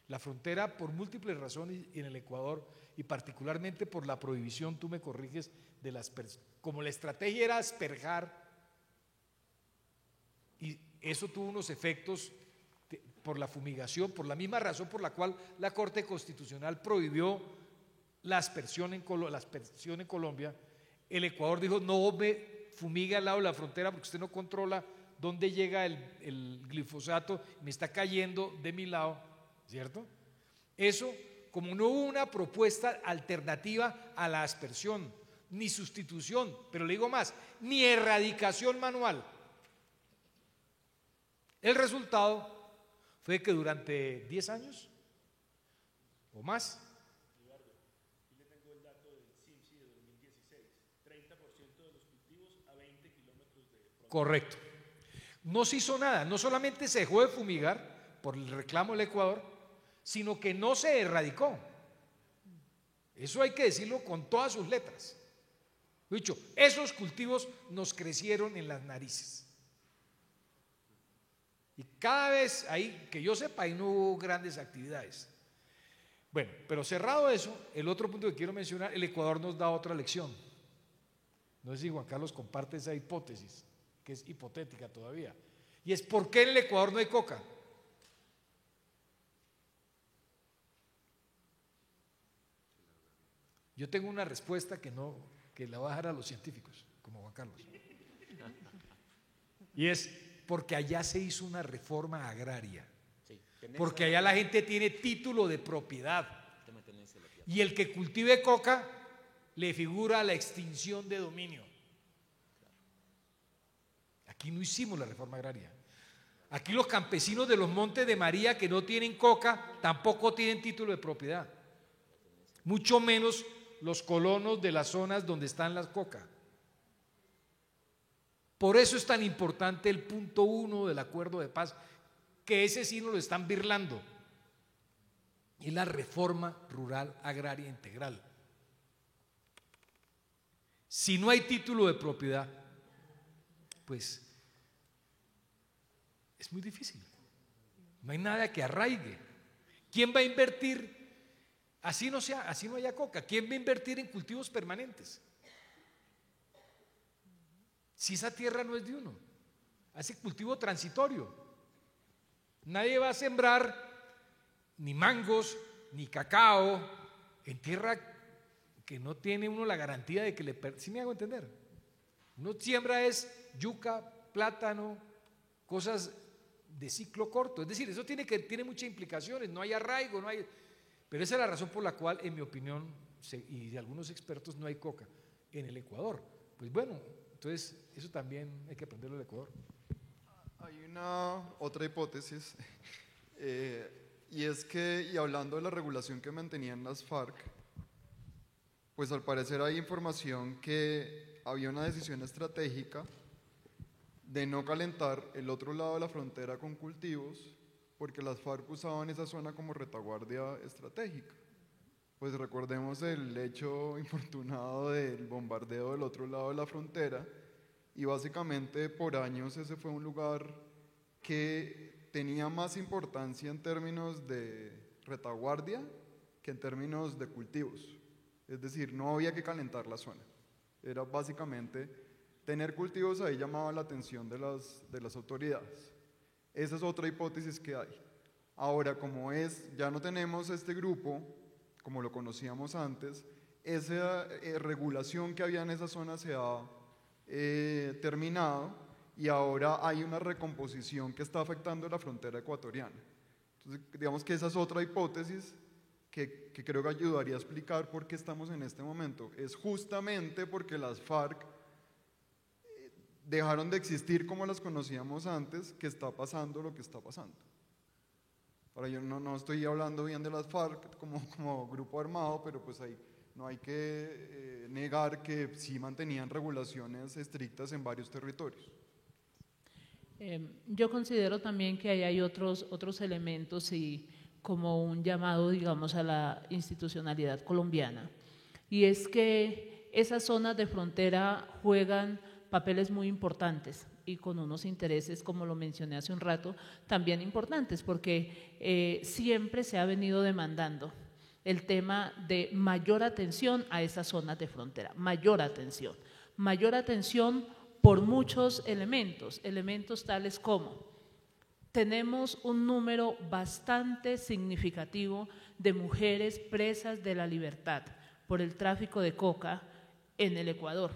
Speaker 5: La frontera, por múltiples razones en el Ecuador, y particularmente por la prohibición, tú me corriges, como la estrategia era asperjar, y eso tuvo unos efectos por la fumigación, por la misma razón por la cual la Corte Constitucional prohibió la aspersión en Colombia. El Ecuador dijo, no me fumiga al lado de la frontera porque usted no controla dónde llega el glifosato, me está cayendo de mi lado, ¿cierto? Eso, como no hubo una propuesta alternativa a la aspersión, ni sustitución, pero le digo más, ni erradicación manual. El resultado fue que durante 10 años o más, correcto. No se hizo nada, no solamente se dejó de fumigar por el reclamo del Ecuador, sino que no se erradicó. Eso hay que decirlo con todas sus letras. Lo dicho, esos cultivos nos crecieron en las narices. cada vez ahí, que yo sepa, ahí no hubo grandes actividades. Bueno, pero cerrado eso, el otro punto que quiero mencionar, el Ecuador nos da otra lección. No sé si Juan Carlos comparte esa hipótesis, que es hipotética todavía, y es ¿por qué en el Ecuador no hay coca? Yo tengo una respuesta que la voy a dejar a los científicos, como Juan Carlos. Y es porque allá se hizo una reforma agraria. Porque allá la gente tiene título de propiedad. Y el que cultive coca le figura la extinción de dominio. Aquí no hicimos la reforma agraria. Aquí los campesinos de los Montes de María que no tienen coca tampoco tienen título de propiedad. Mucho menos los colonos de las zonas donde están las coca. Por eso es tan importante el punto 1 del acuerdo de paz, que ese sí nos lo están birlando. Y la reforma rural agraria integral. Si no hay título de propiedad, pues es muy difícil. No hay nada que arraigue. ¿Quién va a invertir? Así no haya coca. ¿Quién va a invertir en cultivos permanentes? Si esa tierra no es de uno, hace cultivo transitorio. Nadie va a sembrar ni mangos, ni cacao en tierra que no tiene uno la garantía de que ¿sí me hago entender? Uno siembra es yuca, plátano, cosas de ciclo corto. Es decir, eso tiene muchas implicaciones, no hay arraigo, pero esa es la razón por la cual, en mi opinión, y de algunos expertos, no hay coca en el Ecuador. Pues bueno, entonces eso también hay que aprenderlo del Ecuador.
Speaker 4: Hay una otra hipótesis, y es que, y hablando de la regulación que mantenían las FARC, pues al parecer hay información que había una decisión estratégica de no calentar el otro lado de la frontera con cultivos, porque las FARC usaban esa zona como retaguardia estratégica. Pues recordemos el hecho infortunado del bombardeo del otro lado de la frontera, y básicamente por años ese fue un lugar que tenía más importancia en términos de retaguardia que en términos de cultivos. Es decir, no había que calentar la zona. Era básicamente tener cultivos ahí llamaba la atención de las autoridades. Esa es otra hipótesis que hay. Ahora, ya no tenemos este grupo, como lo conocíamos antes, esa regulación que había en esa zona se ha terminado y ahora hay una recomposición que está afectando la frontera ecuatoriana. Entonces, digamos que esa es otra hipótesis que creo que ayudaría a explicar por qué estamos en este momento. Es justamente porque las FARC dejaron de existir como las conocíamos antes, que está pasando lo que está pasando. Ahora yo no estoy hablando bien de las FARC como grupo armado, pero pues ahí no hay que negar que sí mantenían regulaciones estrictas en varios territorios.
Speaker 3: Yo considero también que ahí hay otros elementos y como un llamado, digamos, a la institucionalidad colombiana. Y es que esas zonas de frontera juegan papeles muy importantes y con unos intereses, como lo mencioné hace un rato, también importantes, porque siempre se ha venido demandando el tema de mayor atención a esas zonas de frontera, mayor atención por muchos elementos tales como tenemos un número bastante significativo de mujeres presas de la libertad por el tráfico de coca en el Ecuador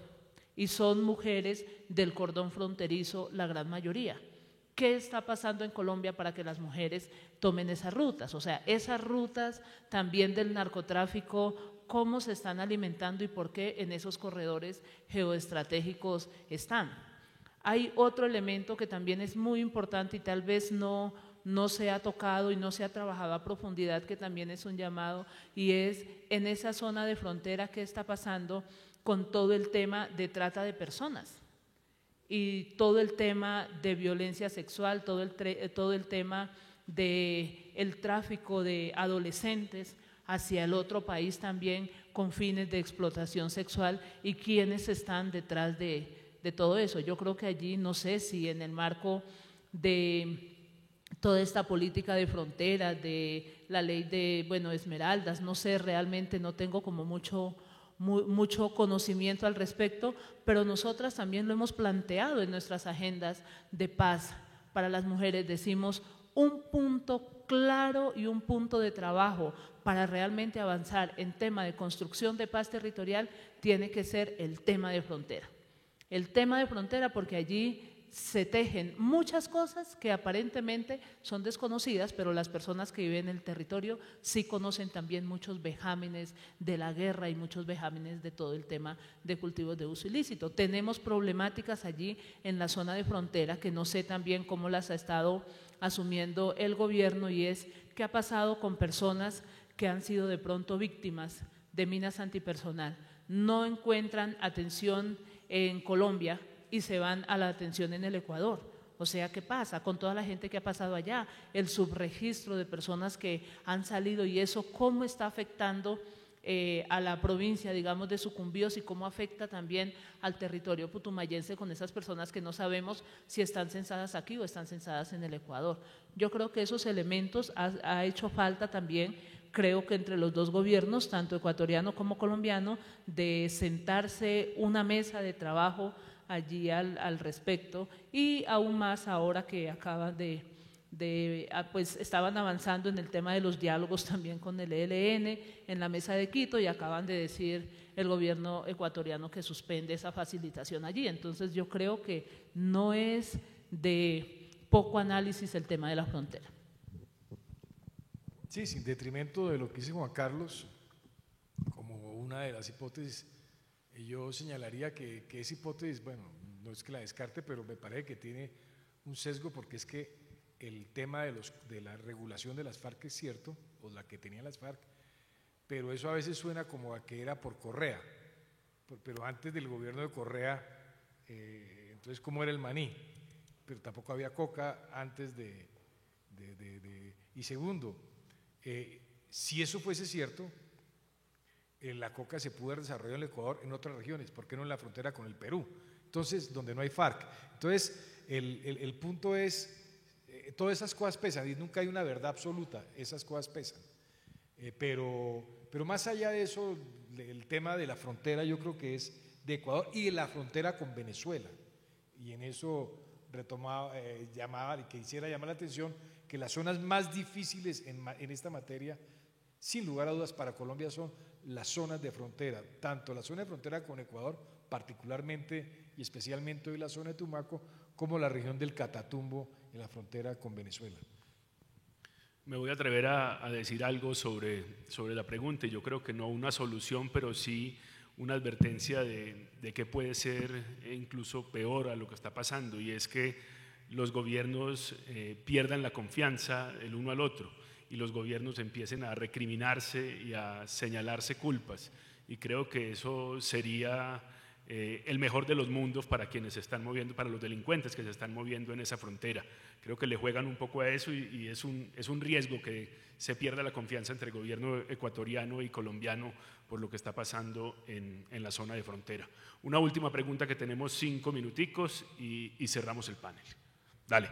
Speaker 3: y son mujeres del cordón fronterizo la gran mayoría. ¿Qué está pasando en Colombia para que las mujeres tomen esas rutas? O sea, esas rutas también del narcotráfico, ¿cómo se están alimentando y por qué en esos corredores geoestratégicos están? Hay otro elemento que también es muy importante y tal vez no se ha tocado y no se ha trabajado a profundidad, que también es un llamado, y es en esa zona de frontera qué está pasando con todo el tema de trata de personas y todo el tema de violencia sexual, todo el tema del tráfico de adolescentes hacia el otro país también con fines de explotación sexual y quiénes están detrás de todo eso. Yo creo que allí, no sé si en el marco de toda esta política de fronteras, de la ley de, bueno, Esmeraldas, no sé, realmente no tengo como mucho conocimiento al respecto, pero nosotras también lo hemos planteado en nuestras agendas de paz para las mujeres. Decimos un punto claro y un punto de trabajo para realmente avanzar en tema de construcción de paz territorial tiene que ser el tema de frontera. El tema de frontera, porque allí se tejen muchas cosas que aparentemente son desconocidas, pero las personas que viven en el territorio sí conocen también muchos vejámenes de la guerra y muchos vejámenes de todo el tema de cultivos de uso ilícito. Tenemos problemáticas allí en la zona de frontera que no sé también cómo las ha estado asumiendo el gobierno, y es qué ha pasado con personas que han sido de pronto víctimas de minas antipersonal. No encuentran atención en Colombia y se van a la atención en el Ecuador. O sea, ¿qué pasa con toda la gente que ha pasado allá? El subregistro de personas que han salido, y eso cómo está afectando a la provincia, digamos, de Sucumbíos, y cómo afecta también al territorio putumayense con esas personas que no sabemos si están censadas aquí o están censadas en el Ecuador. Yo creo que esos elementos ha hecho falta también, creo que entre los dos gobiernos, tanto ecuatoriano como colombiano, de sentarse una mesa de trabajo allí al respecto, y aún más ahora que acaban pues estaban avanzando en el tema de los diálogos también con el ELN en la mesa de Quito, y acaban de decir el gobierno ecuatoriano que suspende esa facilitación allí. Entonces yo creo que no es de poco análisis el tema de la frontera.
Speaker 2: Sí, sin detrimento de lo que dice Juan Carlos, como una de las hipótesis, yo señalaría que esa hipótesis, bueno, no es que la descarte, pero me parece que tiene un sesgo, porque es que el tema de la regulación de las FARC es cierto, o la que tenían las FARC, pero eso a veces suena como a que era por Correa, pero antes del gobierno de Correa, entonces ¿cómo era el maní? Pero tampoco había coca antes y segundo, si eso fuese cierto, la coca se pudo desarrollar en el Ecuador, en otras regiones, ¿por qué no en la frontera con el Perú? Entonces, donde no hay FARC. Entonces, el punto es, todas esas cosas pesan, y nunca hay una verdad absoluta, esas cosas pesan. Pero más allá de eso, el tema de la frontera yo creo que es de Ecuador y de la frontera con Venezuela. Y en eso llamaba, y quisiera llamar la atención, que las zonas más difíciles en esta materia, sin lugar a dudas para Colombia, son las zonas de frontera, tanto la zona de frontera con Ecuador, particularmente y especialmente hoy la zona de Tumaco, como la región del Catatumbo en la frontera con Venezuela.
Speaker 1: Me voy a atrever a decir algo sobre la pregunta, y yo creo que no una solución, pero sí una advertencia de que puede ser incluso peor a lo que está pasando, y es que los gobiernos pierdan la confianza el uno al otro, y los gobiernos empiecen a recriminarse y a señalarse culpas, y creo que eso sería el mejor de los mundos para quienes se están moviendo, para los delincuentes que se están moviendo en esa frontera. Creo que le juegan un poco a eso, y es un riesgo que se pierda la confianza entre el gobierno ecuatoriano y colombiano por lo que está pasando en la zona de frontera. Una última pregunta, que tenemos 5 minuticos y cerramos el panel. Dale.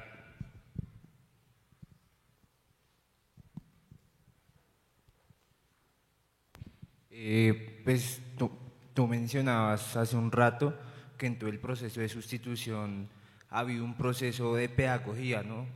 Speaker 7: Pues tú mencionabas hace un rato que en todo el proceso de sustitución ha habido un proceso de pedagogía, ¿no?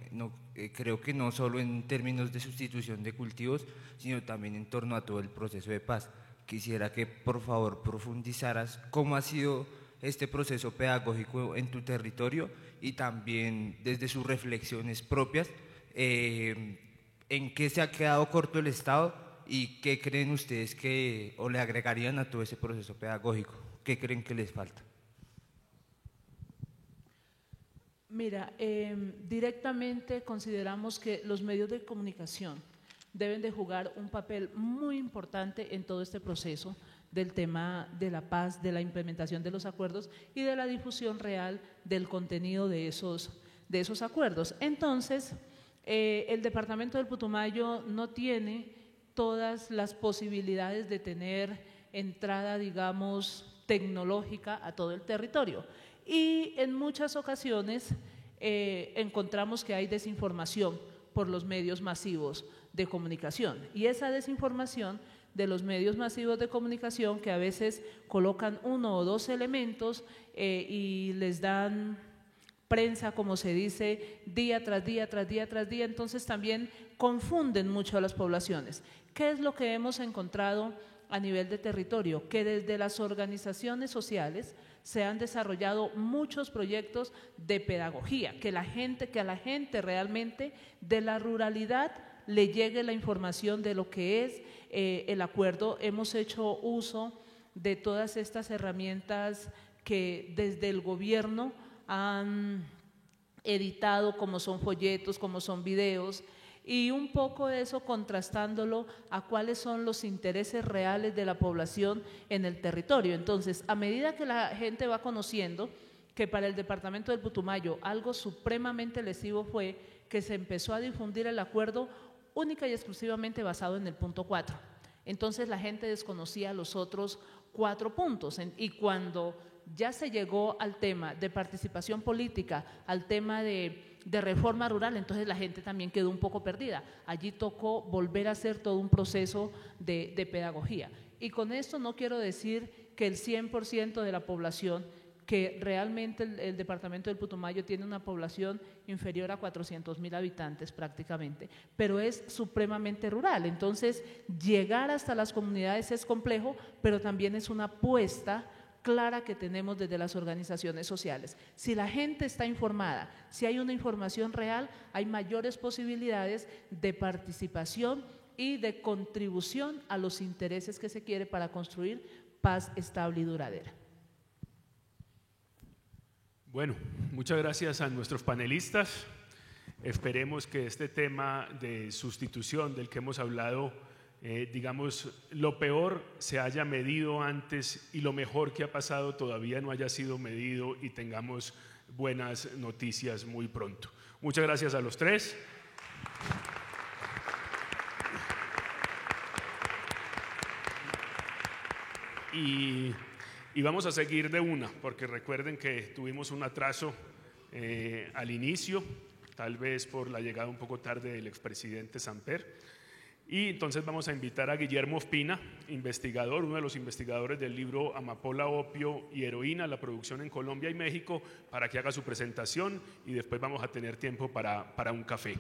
Speaker 7: Creo que no solo en términos de sustitución de cultivos, sino también en torno a todo el proceso de paz. Quisiera que por favor profundizaras cómo ha sido este proceso pedagógico en tu territorio, y también desde sus reflexiones propias, en qué se ha quedado corto el Estado y qué creen ustedes o le agregarían a todo ese proceso pedagógico, qué creen que les falta.
Speaker 3: Mira, directamente consideramos que los medios de comunicación deben de jugar un papel muy importante en todo este proceso del tema de la paz, de la implementación de los acuerdos y de la difusión real del contenido de esos acuerdos. Entonces, el departamento del Putumayo no tiene todas las posibilidades de tener entrada, digamos, tecnológica a todo el territorio. Y en muchas ocasiones encontramos que hay desinformación por los medios masivos de comunicación. Y esa desinformación de los medios masivos de comunicación, que a veces colocan 1 o 2 elementos y les dan prensa, como se dice, día tras día, tras día, tras día, entonces también confunden mucho a las poblaciones. ¿Qué es lo que hemos encontrado a nivel de territorio? Que desde las organizaciones sociales se han desarrollado muchos proyectos de pedagogía, que a la gente realmente de la ruralidad le llegue la información de lo que es el acuerdo. Hemos hecho uso de todas estas herramientas que desde el gobierno han editado, como son folletos, como son videos, y un poco eso contrastándolo a cuáles son los intereses reales de la población en el territorio. Entonces, a medida que la gente va conociendo que para el departamento del Putumayo algo supremamente lesivo fue que se empezó a difundir el acuerdo única y exclusivamente basado en el punto 4. Entonces la gente desconocía los otros 4 puntos y cuando ya se llegó al tema de participación política, al tema de reforma rural, entonces la gente también quedó un poco perdida. Allí tocó volver a hacer todo un proceso de pedagogía. Y con esto no quiero decir que el 100% de la población, que realmente el departamento del Putumayo tiene una población inferior a 400.000 habitantes prácticamente, pero es supremamente rural. Entonces, llegar hasta las comunidades es complejo, pero también es una apuesta clara que tenemos desde las organizaciones sociales. Si la gente está informada, si hay una información real, hay mayores posibilidades de participación y de contribución a los intereses que se quiere para construir paz estable y duradera.
Speaker 1: Bueno, muchas gracias a nuestros panelistas. Esperemos que este tema de sustitución del que hemos hablado, digamos, lo peor se haya medido antes y lo mejor que ha pasado todavía no haya sido medido y tengamos buenas noticias muy pronto. Muchas gracias a los tres. Y vamos a seguir de una, porque recuerden que tuvimos un atraso al inicio, tal vez por la llegada un poco tarde del expresidente Samper. Y entonces vamos a invitar a Guillermo Ospina, investigador, uno de los investigadores del libro Amapola, opio y heroína, la producción en Colombia y México, para que haga su presentación y después vamos a tener tiempo para un café.